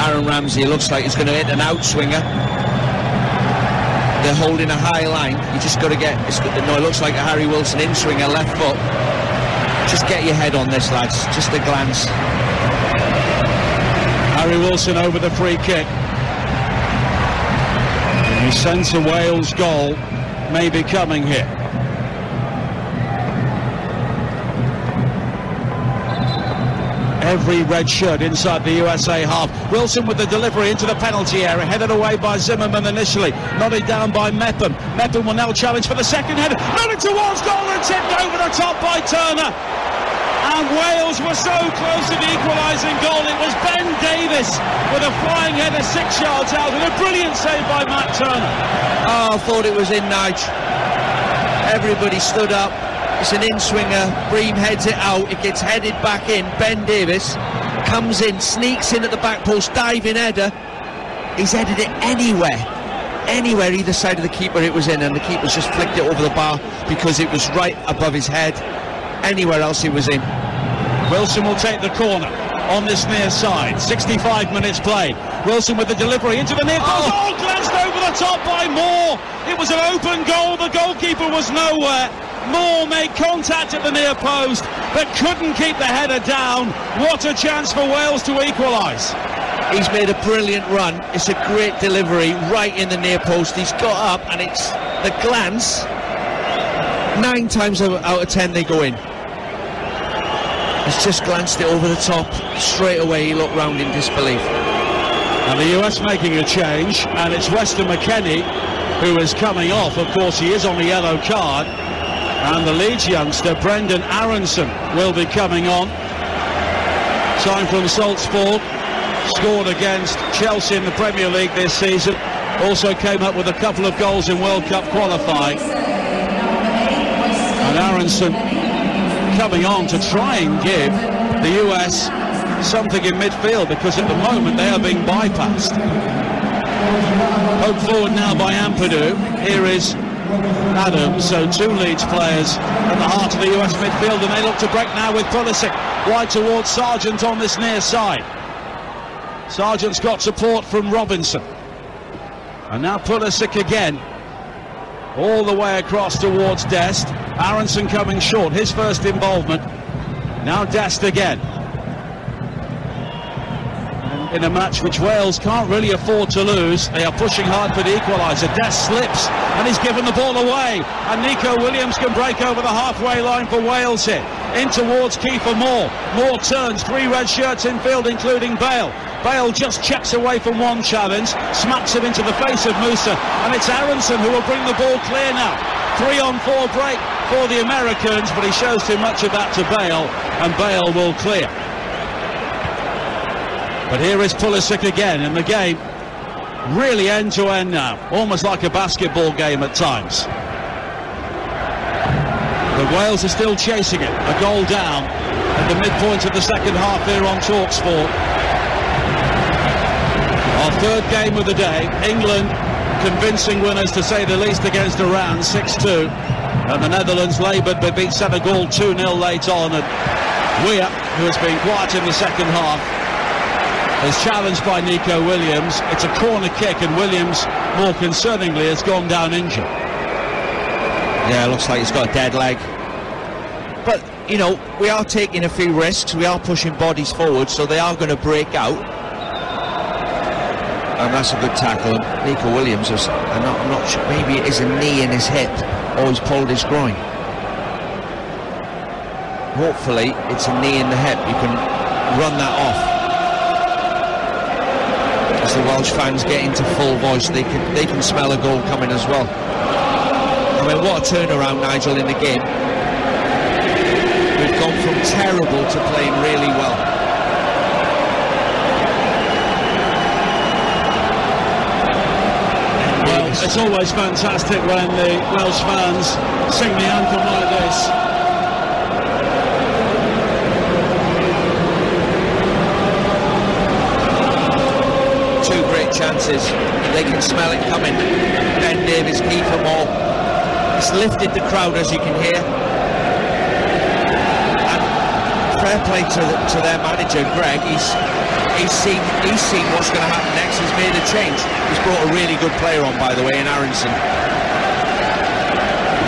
Aaron Ramsey looks like he's going to hit an outswinger. They're holding a high line. You just got to get... No, it looks like a Harry Wilson in-swinger, left foot. Just get your head on this, lads. Just a glance. Harry Wilson over the free kick. You sense a Wales goal may be coming here. Every red shirt inside the USA half. Wilson with the delivery into the penalty area, headed away by Zimmerman initially, nodded down by Mepham. Mepham will now challenge for the second header, nodded towards goal and tipped over the top by Turner. And Wales were so close to the equalising goal. It was Ben Davis with a flying header 6 yards out and a brilliant save by Matt Turner. Oh, I thought it was in, Nige. Everybody stood up. It's an in-swinger. Bream heads it out. It gets headed back in. Ben Davis comes in, sneaks in at the back post, diving header. He's headed it anywhere either side of the keeper it was in, and the keeper's just flicked it over the bar because it was right above his head. Anywhere else he was in. Wilson will take the corner on this near side. 65 minutes played. Wilson with the delivery into the near post. Oh, glanced over the top by Moore. It was an open goal. The goalkeeper was nowhere. Moore made contact at the near post but couldn't keep the header down. What a chance for Wales to equalise. He's made a brilliant run. It's a great delivery right in the near post. He's got up and it's the glance. 9 times out of 10 they go in. He's just glanced it over the top. Straight away he looked round in disbelief. And the US making a change, and it's Weston McKennie who is coming off. Of course he is on the yellow card, and the Leeds youngster Brendan Aronson will be coming on. Signed from Talksport, scored against Chelsea in the Premier League this season, also came up with a couple of goals in World Cup qualifying. And Aronson coming on to try and give the US something in midfield, because at the moment they are being bypassed. Poked forward now by Ampadu. Here is Adams, so 2 Leeds players at the heart of the US midfield, and they look to break now with Pulisic wide towards Sargent on this near side. Sargent's got support from Robinson, and now Pulisic again all the way across towards Dest. Aronson coming short, his first involvement. Now Dest again. In a match which Wales can't really afford to lose, they are pushing hard for the equaliser. Dest slips and he's given the ball away, and Nico Williams can break over the halfway line for Wales here. In towards Kiefer Moore. Moore turns, 3 red shirts in field including Bale. Bale just checks away from one challenge, smacks it into the face of Musa, and it's Aronson who will bring the ball clear now. 3-on-4 break for the Americans, but he shows too much of that to Bale, and Bale will clear. But here is Pulisic again, and the game really end-to-end now, almost like a basketball game at times. But Wales are still chasing it, a goal down at the midpoint of the second half here on Talksport. Our 3rd game of the day, England convincing winners to say the least against Iran 6-2, and the Netherlands laboured but beat Senegal 2-0 late on, and Weah, who has been quiet in the second half, is challenged by Nico Williams. It's a corner kick, and Williams, more concerningly, has gone down injured. Yeah, it looks like he's got a dead leg. But you know, we are taking a few risks, we are pushing bodies forward, so they are going to break out. And that's a good tackle. Nico Williams is, I'm not sure, maybe it is a knee in his hip, or he's pulled his groin. Hopefully it's a knee in the hip. You can run that off. As the Welsh fans get into full voice, they can smell a goal coming as well. I mean, what a turnaround, Nigel, in the game. We've gone from terrible to playing really well. Well, it's always fantastic when the Welsh fans sing the anthem like this. Two great chances. They can smell it coming. Ben Davies, Kiefer Moore. It's lifted the crowd, as you can hear. And fair play to their manager, Greg. He's seen what's going to happen next. He's made a change. He's brought a really good player on, by the way, in Aronson.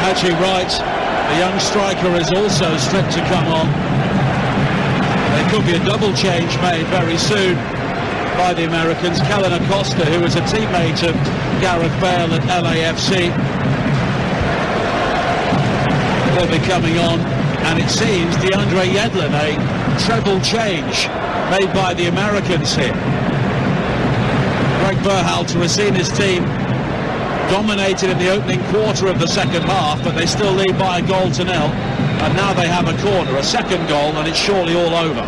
Haji Wright, the young striker, is also stripped to come on. There could be a double change made very soon by the Americans. Kellen Acosta, who was a teammate of Gareth Bale at LAFC, will be coming on, and it seems DeAndre Yedlin, a treble change made by the Americans here. Greg Berhalter has seen his team dominated in the opening quarter of the second half, but they still lead by 1-0, and now they have a corner, a second goal, and it's surely all over.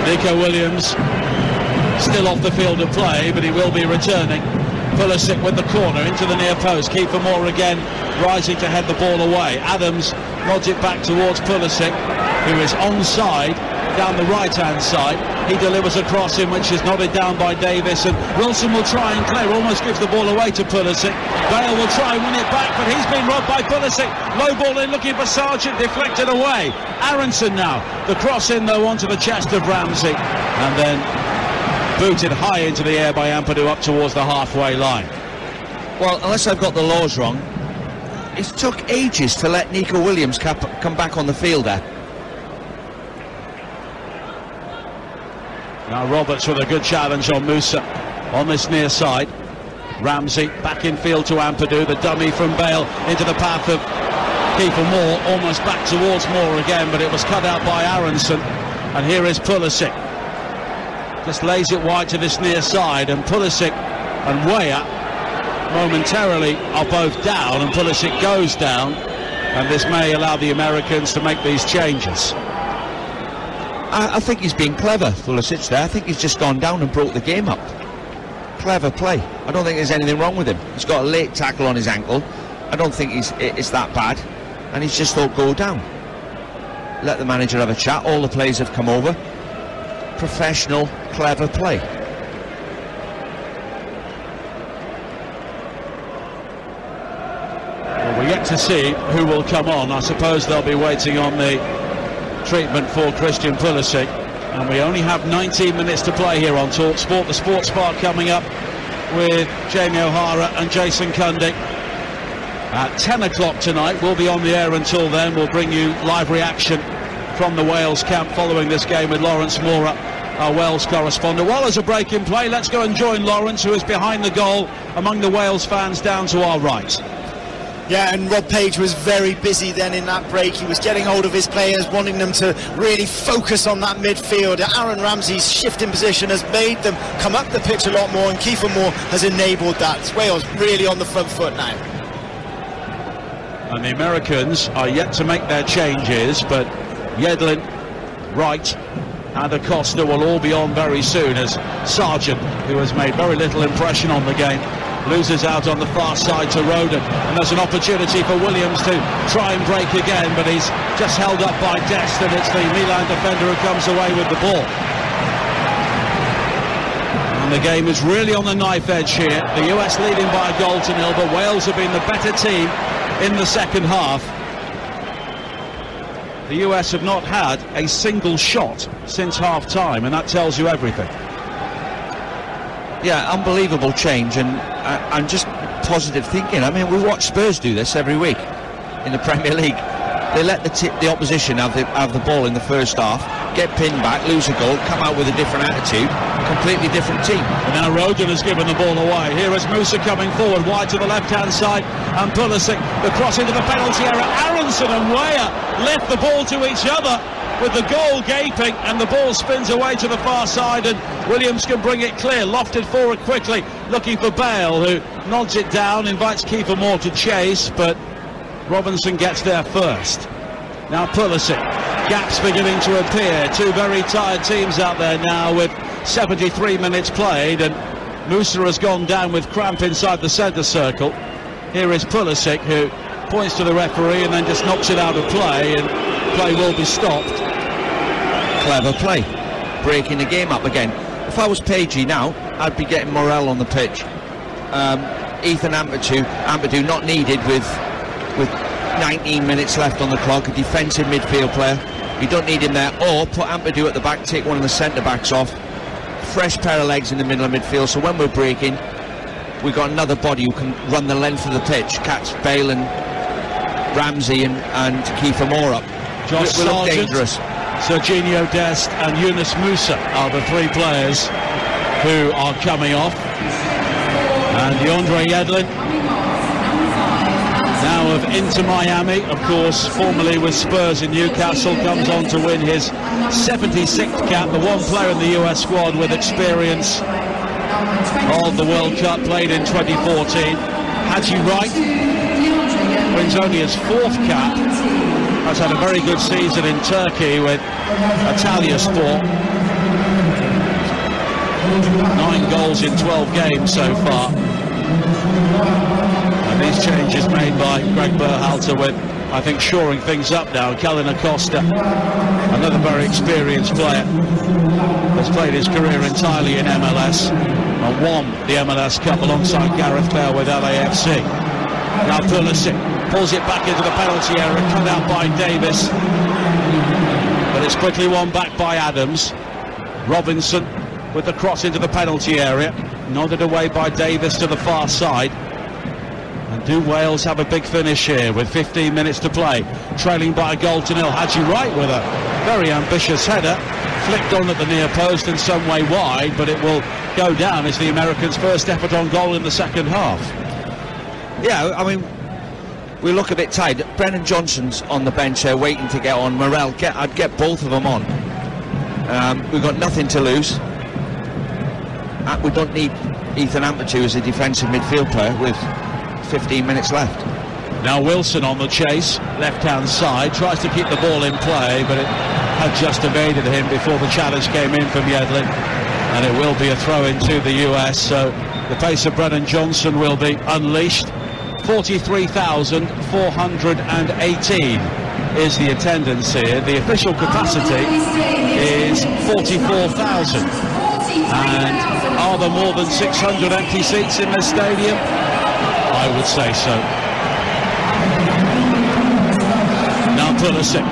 Nico Williams still off the field of play, but he will be returning. Pulisic with the corner into the near post. Kiefer Moore again rising to head the ball away. Adams nods it back towards Pulisic, who is onside down the right hand side. He delivers a cross in which is nodded down by Davis, and Wilson will try and clear, almost gives the ball away to Pulisic. Bale will try and win it back, but he's been robbed by Pulisic. Low ball in, looking for Sargent, deflected away. Aronson now, the cross in though onto the chest of Ramsey, and then booted high into the air by Ampadu up towards the halfway line. Well, unless I've got the laws wrong, it took ages to let Nico Williams come back on the field there. Now Roberts with a good challenge on Musa on this near side. Ramsey back in field to Ampadu, the dummy from Bale into the path of Kiefer Moore, almost back towards Moore again, but it was cut out by Aronson. And here is Pulisic, just lays it wide to this near side, and Pulisic and Weah momentarily are both down, and Pulisic goes down, and this may allow the Americans to make these changes. I think he's been clever, Pulisic, there. I think he's just gone down and broke the game up. Clever play. I don't think there's anything wrong with him. He's got a late tackle on his ankle. I don't think it's that bad, and he's just thought, go down. Let the manager have a chat. All the players have come over. Professional, clever play. Well, we're yet to see who will come on. I suppose they'll be waiting on the treatment for Christian Pulisic, and we only have 19 minutes to play here on Talksport. The Sports Bar coming up with Jamie O'Hara and Jason Cundick at 10 o'clock tonight. We'll be on the air until then. We'll bring you live reaction from the Wales camp following this game with Lawrence Mora, our Wales correspondent. Well, there's a break in play. Let's go and join Lawrence, who is behind the goal among the Wales fans down to our right. Yeah, and Rob Page was very busy then in that break. He was getting hold of his players, wanting them to really focus on that midfield. Aaron Ramsey's shift in position has made them come up the pitch a lot more, and Kiefer Moore has enabled that. Wales really on the front foot now. And the Americans are yet to make their changes, but Yedlin, Wright and Acosta will all be on very soon, as Sargent, who has made very little impression on the game, loses out on the far side to Roden, and there's an opportunity for Williams to try and break again, but he's just held up by Dest, and it's the Milan defender who comes away with the ball. And the game is really on the knife edge here. The US leading by 1-0, but Wales have been the better team in the second half. The US have not had a single shot since half-time, and that tells you everything. Yeah, unbelievable change and just positive thinking. I mean, we watch Spurs do this every week in the Premier League. They let the opposition have the ball in the first half, get pinned back, lose a goal, come out with a different attitude, completely different team. And now Roden has given the ball away. Here is Musa coming forward, wide to the left-hand side, and Pulisic, the cross into the penalty area. Aronson and Weah left the ball to each other with the goal gaping, and the ball spins away to the far side, and Williams can bring it clear, lofted forward quickly, looking for Bale, who nods it down, invites Kiefer Moore to chase, but Robinson gets there first. Now Pulisic, gaps beginning to appear. Two very tired teams out there now with 73 minutes played, and Musa has gone down with cramp inside the centre circle. Here is Pulisic, who points to the referee and then just knocks it out of play, and play will be stopped. Clever play, breaking the game up again. If I was Pagey now, I'd be getting Morel on the pitch. Ethan Ampadu not needed with 19 minutes left on the clock, a defensive midfield player. You don't need him there. Or put Ampadu at the back, take one of the centre-backs off. Fresh pair of legs in the middle of midfield, so when we're breaking, we've got another body who can run the length of the pitch, catch Bale and Ramsey and Kiefer Moore up. Josh we look Sargent, dangerous. Serginho Dest and Yunus Musa are the three players who are coming off. And DeAndre Yedlin, now of Inter Miami, of course, formerly with Spurs in Newcastle, comes on to win his 76th cap, the one player in the US squad with experience of the World Cup, played in 2014. Haji Wright wins only his fourth cap, has had a very good season in Turkey with Antalyaspor. 9 goals in 12 games so far. And these changes made by Greg Berhalter with, I think, shoring things up now. Kellen Acosta, another very experienced player, has played his career entirely in MLS and won the MLS Cup alongside Gareth Bale with LAFC. Now Pulisic pulls it back into the penalty area, cut out by Davis, but it's quickly won back by Adams. Robinson with the cross into the penalty area, nodded away by Davis to the far side. And do Wales have a big finish here with 15 minutes to play, trailing by a goal to nil? Haji Wright with a very ambitious header, flicked on at the near post and some way wide, but it will go down as the Americans' first effort on goal in the second half. Yeah, I mean, we look a bit tired. Brennan Johnson's on the bench there waiting to get on. Morel, I'd get both of them on. We've got nothing to lose. We don't need Ethan Ampadu as a defensive midfield player with 15 minutes left. Now Wilson on the chase, left-hand side, tries to keep the ball in play, but it had just evaded him before the challenge came in from Yedlin, and it will be a throw into the US, so the pace of Brennan Johnson will be unleashed. 43,418 is the attendance here. The official capacity is 44,000. And are there more than 600 empty seats in this stadium? I would say so. Now Pulisic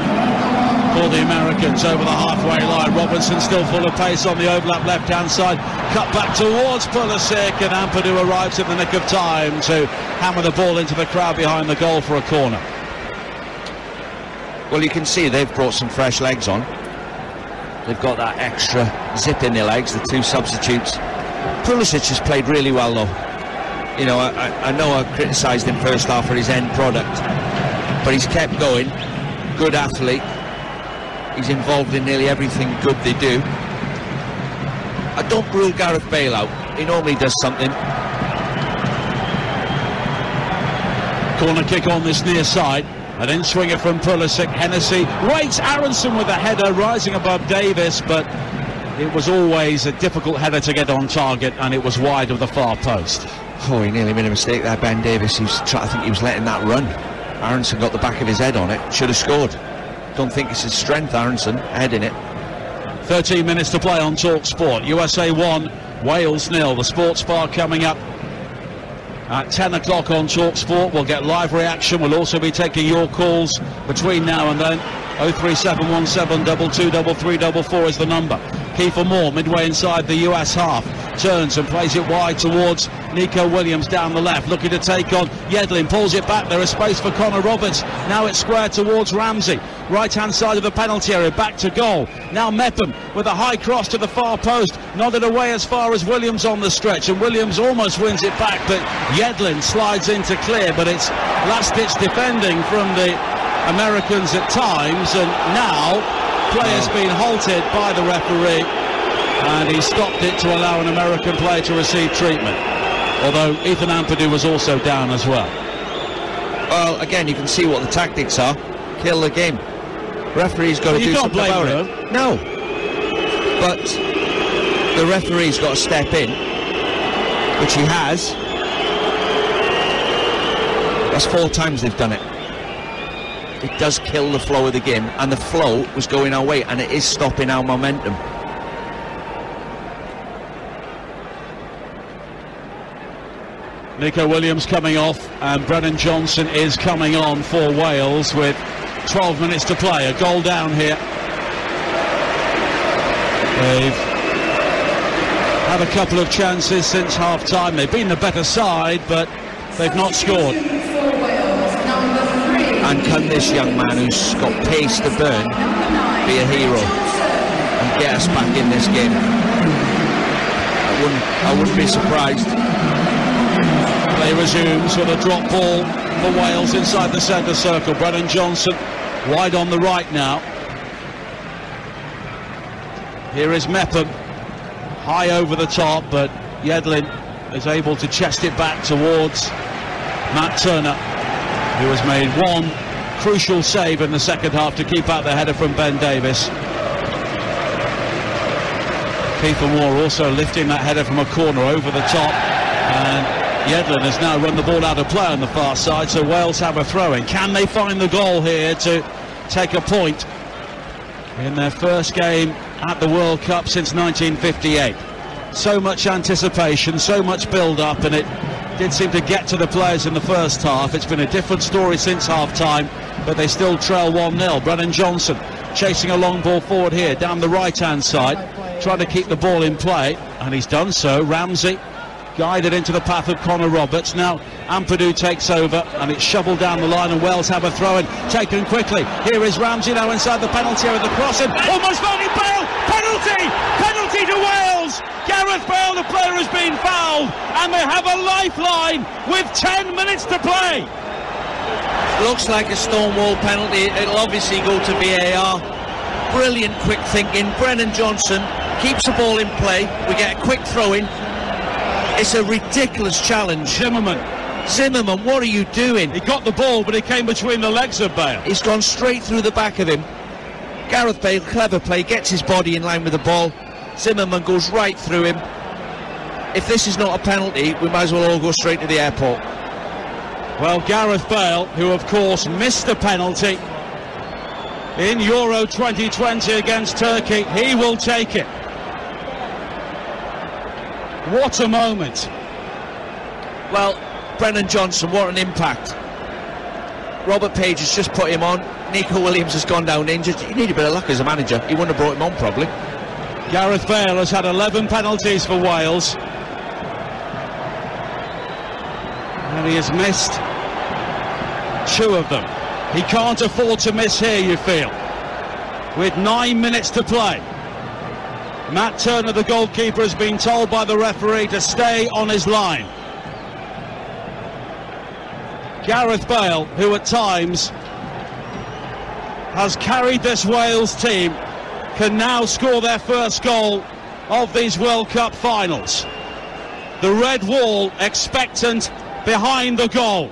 for the Americans over the halfway line. Robinson still full of pace on the overlap left-hand side. Cut back towards Pulisic, and Ampadu arrives in the nick of time to hammer the ball into the crowd behind the goal for a corner. Well, you can see they've brought some fresh legs on. They've got that extra zip in their legs, the two substitutes. Pulisic has played really well, though. You know, I know I criticised him first half for his end product, but he's kept going. Good athlete. He's involved in nearly everything good they do. I don't rule Gareth Bale out. He normally does something. Corner kick on this near side. And then swing it from Pulisic. Hennessy waits. Aronson with a header rising above Davis, but it was always a difficult header to get on target, and it was wide of the far post. Oh, he nearly made a mistake there, Ben Davis. I think he was letting that run. Aronson got the back of his head on it. Should have scored. Don't think it's his strength, Aronson, heading it. 13 minutes to play on Talksport. USA 1, Wales 0. The Sports Bar coming up at 10 o'clock on Talksport. We'll get live reaction. We'll also be taking your calls between now and then. 03717 223344 is the number. Kiefer Moore midway inside the US half, turns and plays it wide towards Nico Williams down the left, looking to take on Yedlin, pulls it back, there is space for Connor Roberts, now it's square towards Ramsey, right hand side of the penalty area, back to goal, now Mepham with a high cross to the far post, nodded away as far as Williams on the stretch, and Williams almost wins it back, but Yedlin slides into clear, but it's last ditch defending from the Americans at times, and now play has been halted by the referee, and he stopped it to allow an American player to receive treatment, although Ethan Ampadu was also down as well. Well, again, you can see what the tactics are. Kill the game. Referee's got to do something about it. No, but the referee's got to step in, which he has. That's 4 times they've done it. It does kill the flow of the game, and the flow was going our way, and it is stopping our momentum. Nico Williams coming off, and Brennan Johnson is coming on for Wales with 12 minutes to play. A goal down here. They've had a couple of chances since half-time. They've been the better side, but they've not scored. And can this young man who's got pace to burn be a hero and get us back in this game? I wouldn't be surprised. Play resumes with a drop ball for Wales inside the centre circle. Brennan Johnson wide on the right now. Here is Mepham, high over the top, but Yedlin is able to chest it back towards Matt Turner, who has made one crucial save in the second half to keep out the header from Ben Davis. Kiefer Moore also lifting that header from a corner over the top, and Yedlin has now run the ball out of play on the far side, so Wales have a throw-in. Can they find the goal here to take a point in their first game at the World Cup since 1958? So much anticipation, so much build-up, and it did seem to get to the players in the first half. It's been a different story since half-time, but they still trail 1-0. Brennan Johnson chasing a long ball forward here, down the right-hand side, trying to keep the ball in play, and he's done so. Ramsey guided into the path of Connor Roberts. Now Ampadu takes over, and it's shoveled down the line, and Wales have a throw-in taken quickly. Here is Ramsey now inside the penalty area, the crossing, almost finding Bale, penalty to Wales. Gareth Bale, the player, has been fouled, and they have a lifeline with 10 minutes to play. Looks like a Stonewall penalty. It'll obviously go to VAR. Brilliant quick thinking. Brennan Johnson keeps the ball in play. We get a quick throw-in. It's a ridiculous challenge. Zimmerman, what are you doing? he got the ball, but it came between the legs of Bale. He's gone straight through the back of him. Gareth Bale, clever play, gets his body in line with the ball. Zimmerman goes right through him. If this is not a penalty, we might as well all go straight to the airport. Well, Gareth Bale, who of course missed the penalty in Euro 2020 against Turkey, he will take it. What a moment. Well, Brennan Johnson, what an impact. Robert Page has just put him on. Nico Williams has gone down injured. You need a bit of luck as a manager. He wouldn't have brought him on probably. Gareth Bale has had 11 penalties for Wales, and he has missed 2 of them. He can't afford to miss here, you feel, with 9 minutes to play. Matt Turner, the goalkeeper, has been told by the referee to stay on his line. Gareth Bale, who at times has carried this Wales team, can now score their first goal of these World Cup finals. The red wall expectant behind the goal.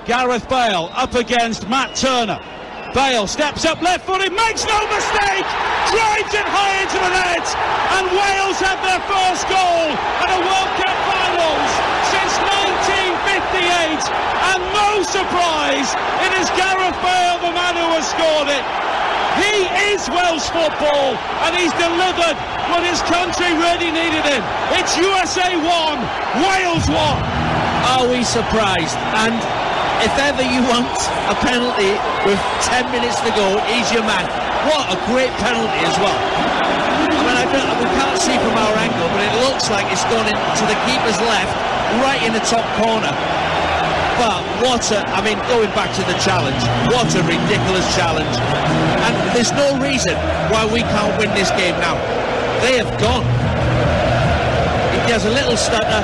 Gareth Bale up against Matt Turner. Bale steps up left-footed, makes no mistake, drives it high into the net, and Wales have their first goal at a World Cup finals since 1958, and no surprise, it is Gareth Bale, the man who has scored it. He is Welsh football, and he's delivered when his country really needed him. It's USA 1, Wales 1. Are we surprised? And If ever you want a penalty with 10 minutes to go, he's your man. What a great penalty as well. I mean, we can't see from our angle, but it looks like it's gone into the keeper's left, right in the top corner. But going back to the challenge, what a ridiculous challenge. And there's no reason why we can't win this game now. They have gone. He has a little stutter.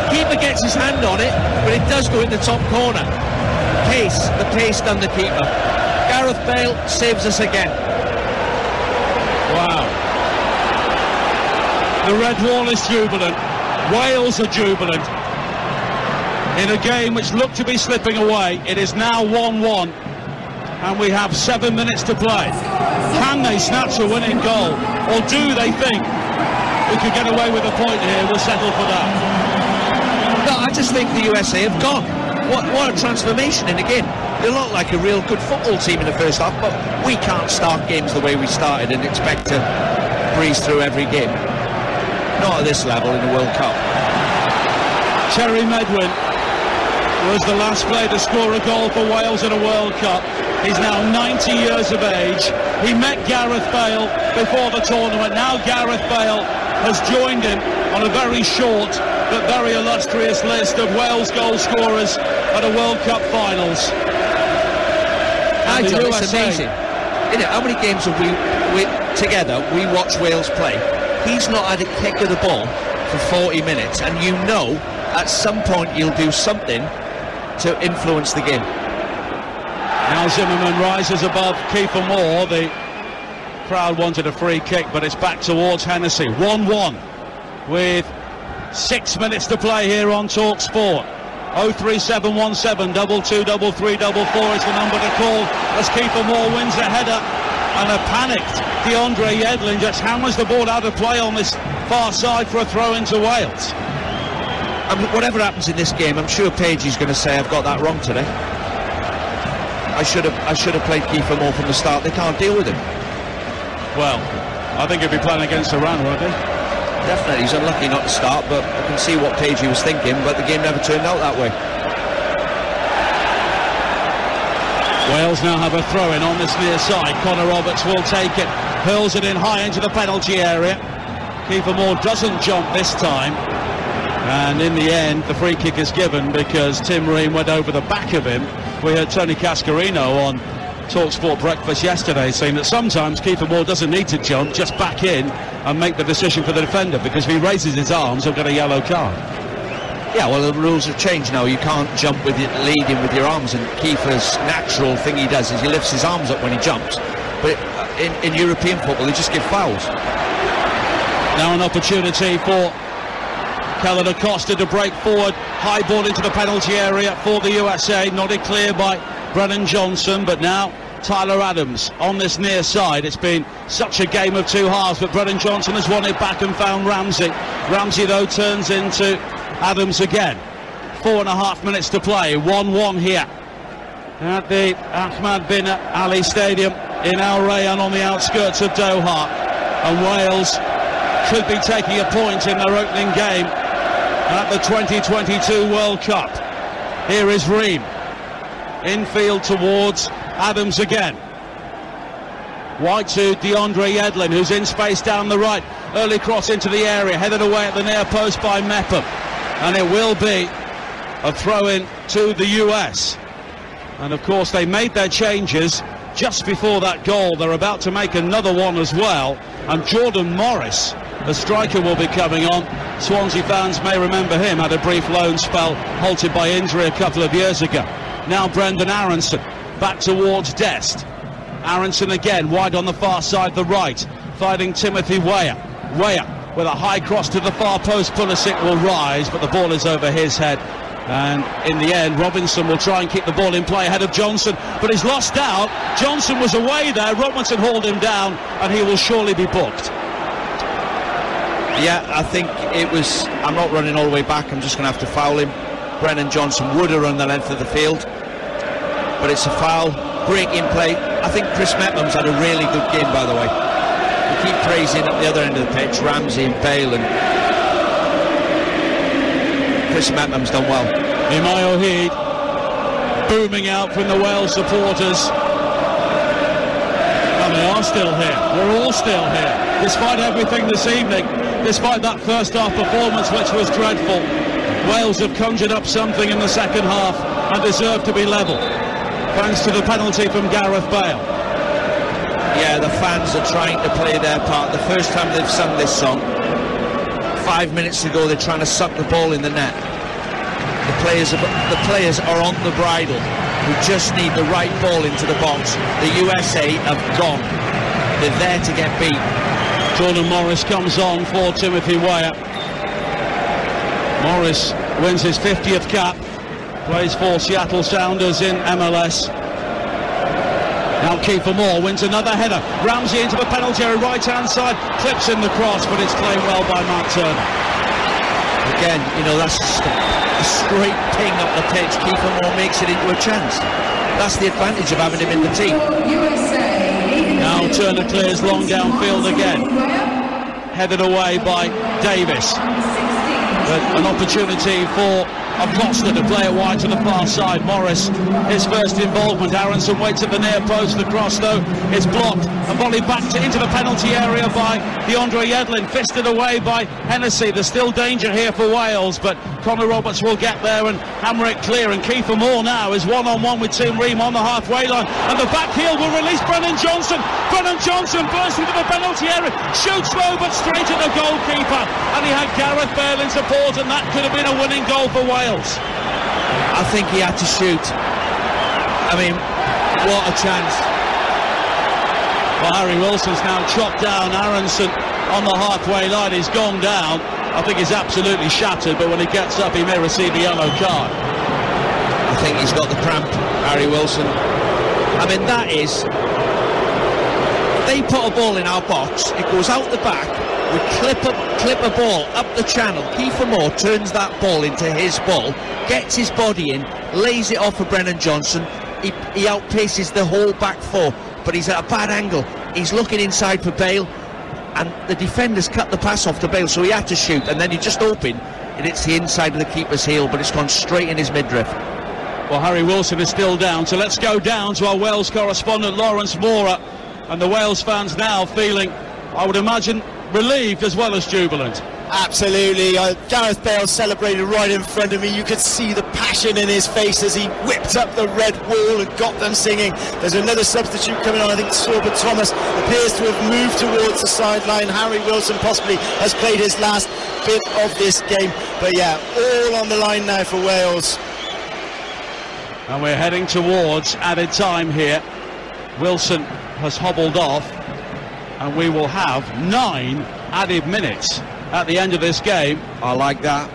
Keeper gets his hand on it, but it does go in the top corner. The pace done the keeper. Gareth Bale saves us again. Wow. The red wall is jubilant. Wales are jubilant. In a game which looked to be slipping away, it is now 1-1, and we have 7 minutes to play. Can they snatch a winning goal, or do they think we could get away with a point here? We'll settle for that. No, I just think the USA have gone. What a transformation in the game. They look like a real good football team in the first half, but we can't start games the way we started and expect to breeze through every game. Not at this level in the World Cup. Terry Medwin was the last player to score a goal for Wales in a World Cup. He's now 90 years of age. He met Gareth Bale before the tournament. Now Gareth Bale has joined him on a very short but very illustrious list of Wales goal scorers at a World Cup finals. Nigel, it's amazing. Isn't it? How many games have we together we watch Wales play? He's not had a kick of the ball for 40 minutes, and you know at some point he'll do something to influence the game. Now Zimmerman rises above Kiefer Moore. The crowd wanted a free kick, but it's back towards Hennessy. 1-1 with 6 minutes to play here on Talksport. 03717 223344 is the number to call as Kiefer Moore wins the header, and a panicked DeAndre Yedlin just hammers the ball out of play on this far side for a throw into Wales. Whatever happens in this game, I'm sure Pagey's going to say I've got that wrong today. I should have played Kiefer Moore from the start. They can't deal with him. Well, I think he'll be playing against Iran, won't he? Definitely, he's unlucky not to start, but I can see what Pagey was thinking, but the game never turned out that way. Wales now have a throw-in on this near side. Connor Roberts will take it, hurls it in high into the penalty area. Kiefer Moore doesn't jump this time, and in the end the free kick is given because Tim Ream went over the back of him. We heard Tony Cascarino on Talksport Breakfast yesterday saying that sometimes Kiefer Moore doesn't need to jump, just back in and make the decision for the defender, because if he raises his arms he'll get a yellow card. Yeah, well, the rules have changed now. You can't jump with it, leading with your arms, and Kiefer's natural thing he does is he lifts his arms up when he jumps. But in European football they just give fouls. Now an opportunity for Kellen Acosta to break forward, high ball into the penalty area for the USA, nodded clear by Brennan Johnson, but now Tyler Adams on this near side. It's been such a game of two halves, but Brennan Johnson has won it back and found Ramsey. Ramsey though turns into Adams again. 4.5 minutes to play, 1-1 here at the Ahmad bin Ali Stadium in Al Rayyan on the outskirts of Doha, and Wales could be taking a point in their opening game at the 2022 World Cup. Here is Ream, infield towards Adams again. Wide to DeAndre Yedlin, who's in space down the right. Early cross into the area, headed away at the near post by Mepham, and it will be a throw-in to the US. And of course they made their changes just before that goal. They're about to make another one as well, and Jordan Morris, the striker, will be coming on. Swansea fans may remember him, had a brief loan spell, halted by injury a couple of years ago. Now Brendan Aronson back towards Dest. Aronson again wide on the far side, the right, fighting Timothy Weah. Weah with a high cross to the far post. Pulisic will rise, but the ball is over his head, and in the end Robinson will try and keep the ball in play ahead of Johnson, but he's lost out. Johnson was away there, Robinson hauled him down, and he will surely be booked. Yeah, I think it was, I'm not running all the way back, I'm just going to have to foul him. Brennan Johnson would have run the length of the field, but it's a foul. Breaking play. I think Chris Metham's had a really good game, by the way. We keep praising at the other end of the pitch Ramsey and Bale, and Chris Metham's done well. Imai Ohid booming out from the Wales supporters. And they are still here. We're all still here, despite everything this evening, despite that first half performance, which was dreadful. Wales have conjured up something in the second half and deserve to be level, thanks to the penalty from Gareth Bale. Yeah, the fans are trying to play their part. The first time they've sung this song, 5 minutes ago, they're trying to suck the ball in the net. The players are on the bridle. We just need the right ball into the box. The USA have gone. They're there to get beat. Jordan Morris comes on for Timothy Weah. Morris wins his 50th cap, plays for Seattle Sounders in MLS. Now Kiefer Moore wins another header. Ramsey into the penalty area, right-hand side, clips in the cross, but it's played well by Matt Turner. Again, you know, that's a straight ping up the pitch. Kiefer Moore makes it into a chance. That's the advantage of having him in the team. Now Turner clears long downfield again. Headed away by Davis. But an opportunity for Acosta to play it wide to the far side. Morris, his first involvement. Aronson waits at the near post. The cross, though, is blocked and volleyed back into the penalty area by DeAndre Yedlin. Fisted away by Hennessy. There's still danger here for Wales, but Connor Roberts will get there and hammer it clear. And Kiefer Moore now is one-on-one with Tim Ream on the halfway line. And the back heel will release Brennan Johnson. Brennan Johnson bursts into the penalty area. Shoots low, but straight at the goalkeeper. And he had Gareth Bale in support, and that could have been a winning goal for Wales. I think he had to shoot. I mean, what a chance. Well, Harry Wilson's now chopped down Aronson on the halfway line. He's gone down. I think he's absolutely shattered, but when he gets up, he may receive a yellow card. I think he's got the cramp, Harry Wilson. I mean, that is... They put a ball in our box, it goes out the back, we clip a ball up the channel. Kiefer Moore turns that ball into his ball, gets his body in, lays it off for Brennan Johnson. He outpaces the whole back four, but he's at a bad angle. He's looking inside for Bale, and the defenders cut the pass off to Bale, so he had to shoot, and then he just opened, and it's the inside of the keeper's heel, but it's gone straight in his midriff. Well, Harry Wilson is still down, so let's go down to our Wales correspondent, Lawrence Mora, and the Wales fans now feeling, I would imagine, relieved as well as jubilant. Absolutely. Gareth Bale celebrated right in front of me. You could see the passion in his face as he whipped up the red wall and got them singing. There's another substitute coming on. I think Sorba Thomas appears to have moved towards the sideline. Harry Wilson possibly has played his last bit of this game. But yeah, all on the line now for Wales. And we're heading towards added time here. Wilson has hobbled off, and we will have 9 added minutes at the end of this game. I like that.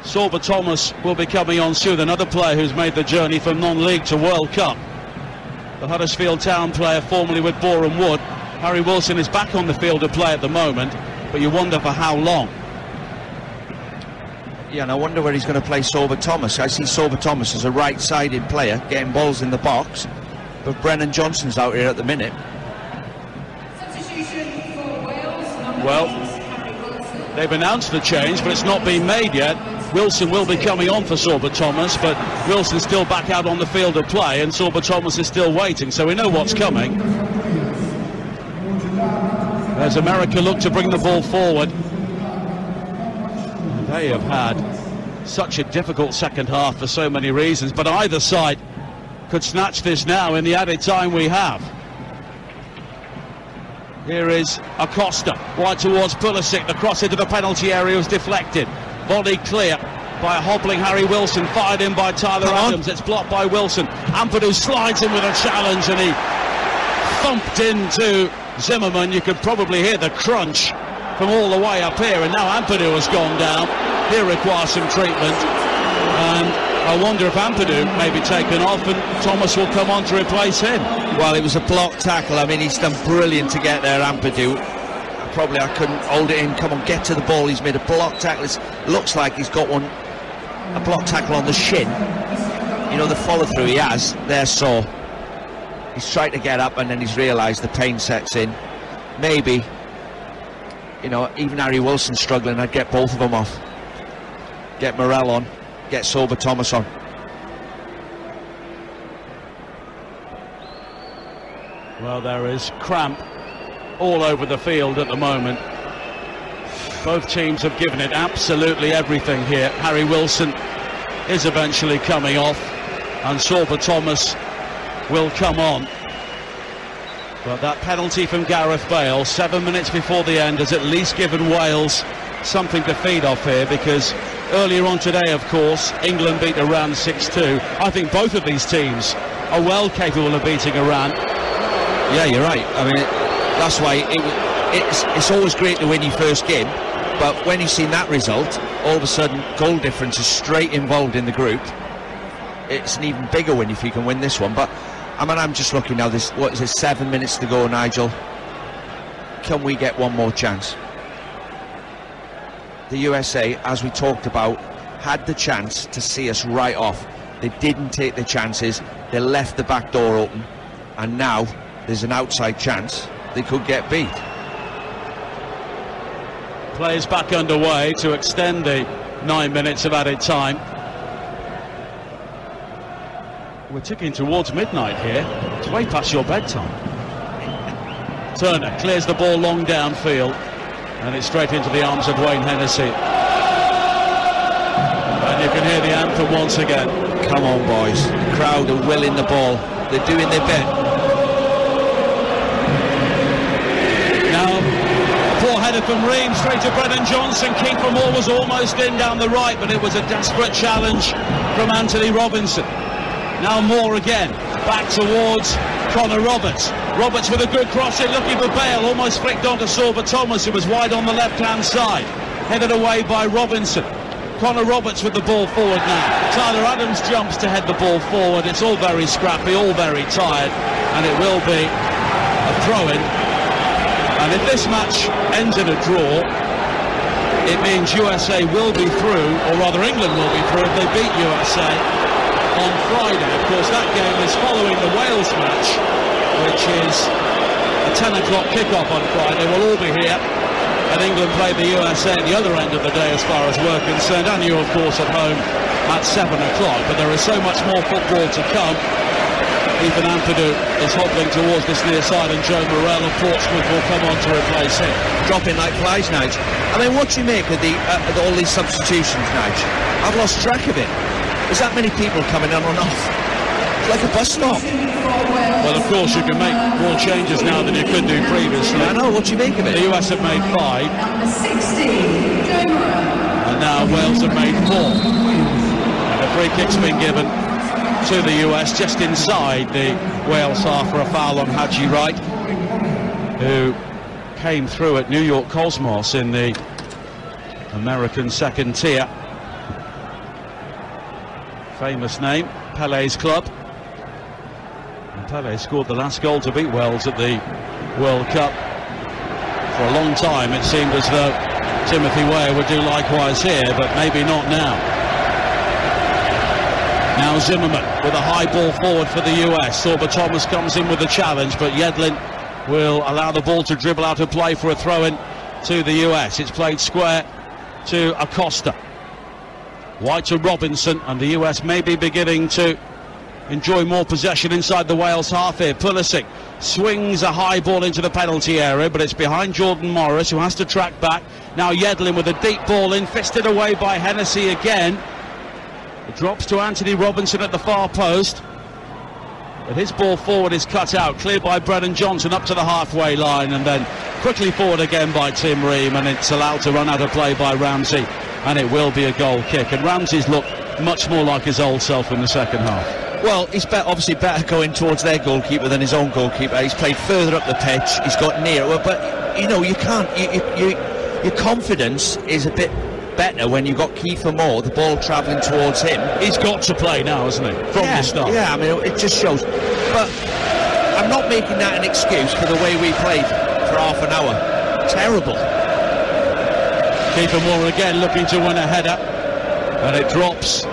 Sorba Thomas will be coming on soon, another player who's made the journey from non-league to World Cup. The Huddersfield Town player formerly with Boreham Wood. Harry Wilson is back on the field to play at the moment, but you wonder for how long. Yeah, and I wonder where he's going to play Sorba Thomas. I see Sorba Thomas as a right-sided player, getting balls in the box, but Brennan Johnson's out here at the minute. Well, they've announced the change, but it's not been made yet. Wilson will be coming on for Sorba Thomas, but Wilson's still back out on the field of play, and Sorba Thomas is still waiting, so we know what's coming. There's America look to bring the ball forward. They have had such a difficult second half for so many reasons, but either side could snatch this now in the added time we have. Here is Acosta, wide towards Pulisic. The cross into the penalty area was deflected. Volley clear by a hobbling Harry Wilson, fired in by Tyler Adams. It's blocked by Wilson. Ampadu slides in with a challenge, and he thumped into Zimmerman. You could probably hear the crunch from all the way up here, and now Ampadu has gone down. He requires some treatment, and I wonder if Ampadu may be taken off and Thomas will come on to replace him. Well, it was a block tackle. I mean, he's done brilliant to get there, Ampadu. Probably I couldn't hold it in. Come on, get to the ball. He's made a block tackle. It looks like he's got a block tackle on the shin. You know, the follow-through he has. There, so he's tried to get up and then he's realised the pain sets in. Maybe, you know, even Harry Wilson's struggling. I'd get both of them off. Get Morel on. Get Sorba Thomas on. Well, there is cramp all over the field at the moment. Both teams have given it absolutely everything here. Harry Wilson is eventually coming off, and Sorba Thomas will come on. But that penalty from Gareth Bale 7 minutes before the end has at least given Wales something to feed off here, because earlier on today, of course, England beat Iran 6-2. I think both of these teams are well capable of beating Iran. Yeah, you're right. I mean, that's why it's always great to win your first game, but when you've seen that result, all of a sudden goal difference is straight involved in the group. It's an even bigger win if you can win this one. But I mean, I'm just looking now, this, what is it, 7 minutes to go, Nigel? Can we get one more chance? The USA, as we talked about, had the chance to see us right off. They didn't take the chances, they left the back door open, and now there's an outside chance they could get beat. Play is back underway to extend the 9 minutes of added time. We're ticking towards midnight here. It's way past your bedtime. Turner clears the ball long downfield, and it's straight into the arms of Wayne Hennessy. And you can hear the anthem once again. Come on, boys. The crowd are willing the ball. They're doing their bit. Now, a poor header from Ream, straight to Brennan Johnson. Keeper Moore was almost in down the right, but it was a desperate challenge from Anthony Robinson. Now Moore again, back towards Connor Roberts. Roberts with a good cross in, looking for Bale, almost flicked onto Sorba Thomas, who was wide on the left-hand side. Headed away by Robinson. Connor Roberts with the ball forward now. Tyler Adams jumps to head the ball forward. It's all very scrappy, all very tired, and it will be a throw-in. And if this match ends in a draw, it means USA will be through, or rather England will be through if they beat USA on Friday. Of course, that game is following the Wales match, which is a 10 o'clock kickoff on Friday. We'll all be here, and England play the USA at the other end of the day as far as we're concerned, and you, of course, at home at 7 o'clock. But there is so much more football to come. Ethan Ampadu is hobbling towards this near side, and Joe Morrell of Portsmouth will come on to replace him. Dropping like flies, Nige. I mean, what do you make of all these substitutions, Nige? I've lost track of it. There's that many people coming on and off. It's like a bus stop. Well, of course, you can make more changes now than you could do previously. I know, what do you make of it? The US have made 5. Number 16, And now Wales have made 4. And a free kick's been given to the US just inside the Wales half for a foul on Haji Wright, who came through at New York Cosmos in the American second tier. Famous name, Pele's club. And Pele scored the last goal to beat Wales at the World Cup. For a long time it seemed as though Timothy Weah would do likewise here, but maybe not now. Now Zimmerman with a high ball forward for the US. Sorba Thomas comes in with the challenge, but Yedlin will allow the ball to dribble out of play for a throw-in to the US. It's played square to Acosta. Wide to Robinson, and the US may be beginning to enjoy more possession inside the Wales half here. Pulisic swings a high ball into the penalty area, but it's behind Jordan Morris, who has to track back. Now Yedlin with a deep ball in, fisted away by Hennessy again. It drops to Anthony Robinson at the far post, but his ball forward is cut out, cleared by Brennan Johnson up to the halfway line, and then quickly forward again by Tim Ream, and it's allowed to run out of play by Ramsey, and it will be a goal kick. And Ramsey's looked much more like his old self in the second half. Well, he's obviously better going towards their goalkeeper than his own goalkeeper. He's played further up the pitch, he's got nearer, but you know, you can't, your confidence is a bit better when you've got Kiefer Moore, the ball travelling towards him. He's got to play now, hasn't he, from the start? Yeah, I mean, it just shows. But I'm not making that an excuse for the way we played for half an hour. Terrible. Kiefer Moore again looking to win a header, and it drops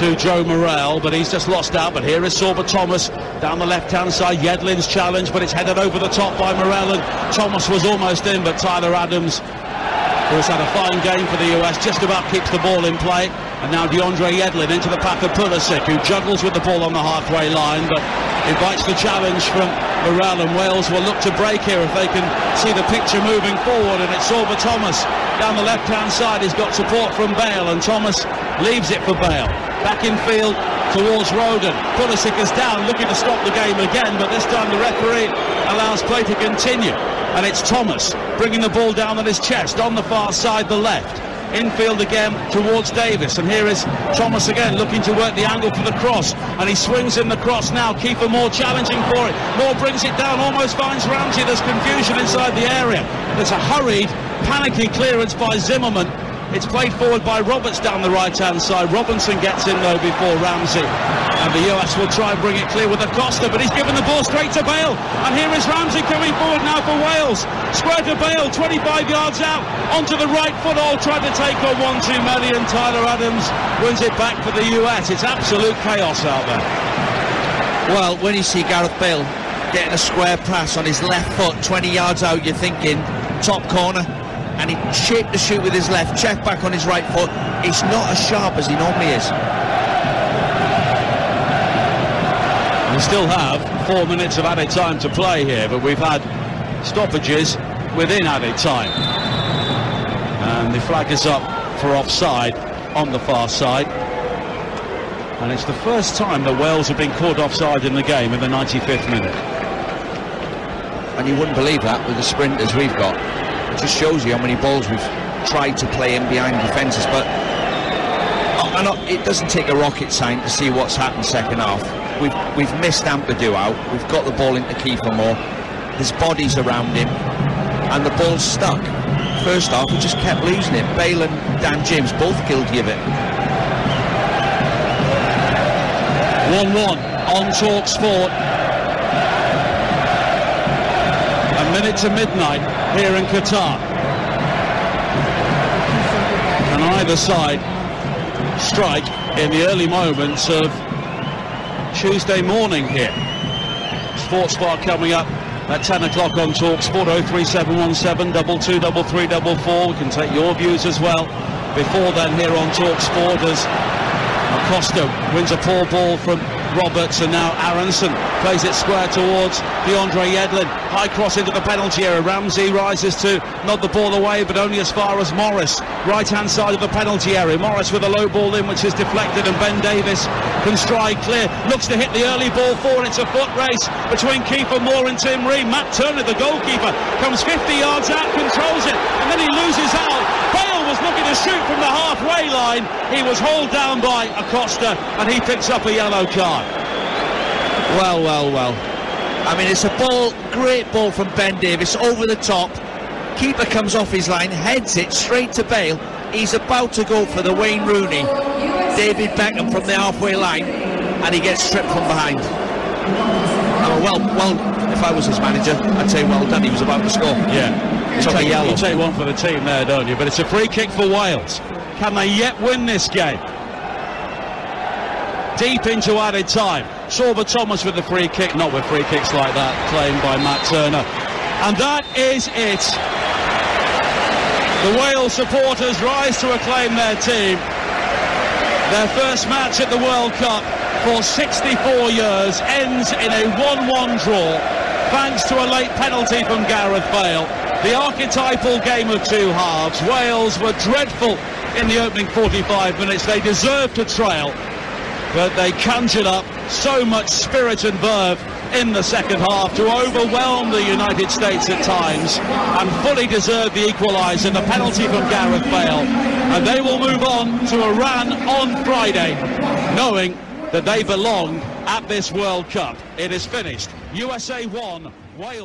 to Joe Morrell, but he's just lost out. But here is Sorba Thomas down the left-hand side. Yedlin's challenge, but it's headed over the top by Morrell, and Thomas was almost in, but Tyler Adams, who has had a fine game for the US, just about keeps the ball in play. And now DeAndre Yedlin into the path of Pulisic, who juggles with the ball on the halfway line, but invites the challenge from Burrell, and Wales will look to break here if they can see the picture moving forward, and it's Sorba Thomas down the left-hand side. He's got support from Bale, and Thomas leaves it for Bale. Back in field towards Roden. Pulisic is down, looking to stop the game again, but this time the referee allows play to continue. And it's Thomas bringing the ball down on his chest on the far side, the left. Infield again towards Davis, and here is Thomas again looking to work the angle for the cross, and he swings in the cross now. Kiefer Moore challenging for it. Moore brings it down, almost finds Ramsey. There's confusion inside the area. There's a hurried, panicky clearance by Zimmerman. It's played forward by Roberts down the right-hand side. Robinson gets in though before Ramsey, and the US will try and bring it clear with Acosta, but he's given the ball straight to Bale, and here is Ramsey coming forward now for Wales. Square to Bale, 25 yards out, onto the right foot, all trying to take on 1-2 million. Tyler Adams wins it back for the US. It's absolute chaos out there. Well, when you see Gareth Bale getting a square pass on his left foot 20 yards out, you're thinking top corner, and he shaped the shoot with his left, check back on his right foot. He's not as sharp as he normally is. We still have 4 minutes of added time to play here, but we've had stoppages within added time, and the flag is up for offside on the far side, and it's the first time that Wales have been caught offside in the game in the 95th minute. And you wouldn't believe that with the sprinters we've got. It just shows you how many balls we've tried to play in behind defences, but it doesn't take a rocket science to see what's happened second half. We've missed Ampadu out, we've got the ball into Kiefer Moore, his body's around him, and the ball's stuck. First half we just kept losing it. Bale and Dan James both guilty of it. 1-1 on Talksport. A minute to midnight here in Qatar, and either side strike in the early moments of Tuesday morning here. Sports Bar coming up at 10 o'clock on Talksport. 03717 223344. We can take your views as well before then here on Talksport, as Acosta wins a poor ball from Roberts, and now Aronson plays it square towards DeAndre Yedlin. High cross into the penalty area. Ramsey rises to nod the ball away, but only as far as Morris. Right-hand side of the penalty area. Morris with a low ball in, which is deflected, and Ben Davis can stride clear. Looks to hit the early ball forward. It's a foot race between Kiefer Moore and Tim Ream. Matt Turner, the goalkeeper, comes 50 yards out, controls it, and then he loses out. Bale was looking to shoot from the halfway line. He was hauled down by Acosta, and he picks up a yellow card. Well. I mean, it's a ball, great ball from Ben Davis, over the top. Keeper comes off his line, heads it straight to Bale. He's about to go for the Wayne Rooney, David Beckham from the halfway line, and he gets stripped from behind. Oh, well, if I was his manager, I'd say well done, he was about to score. Yeah, you take one for the team there, don't you? But it's a free kick for Wales. Can they yet win this game? Deep into added time. Sorba Thomas with the free kick, not with free kicks like that, claimed by Matt Turner. And that is it. The Wales supporters rise to acclaim their team. Their first match at the World Cup for 64 years ends in a 1-1 draw, thanks to a late penalty from Gareth Bale. The archetypal game of two halves. Wales were dreadful in the opening 45 minutes. They deserved to trail, but they conjured up so much spirit and verve in the second half to overwhelm the United States at times, and fully deserved the equaliser, the penalty from Gareth Bale. And they will move on to Iran on Friday, knowing that they belong at this World Cup. It is finished. USA 1, Wales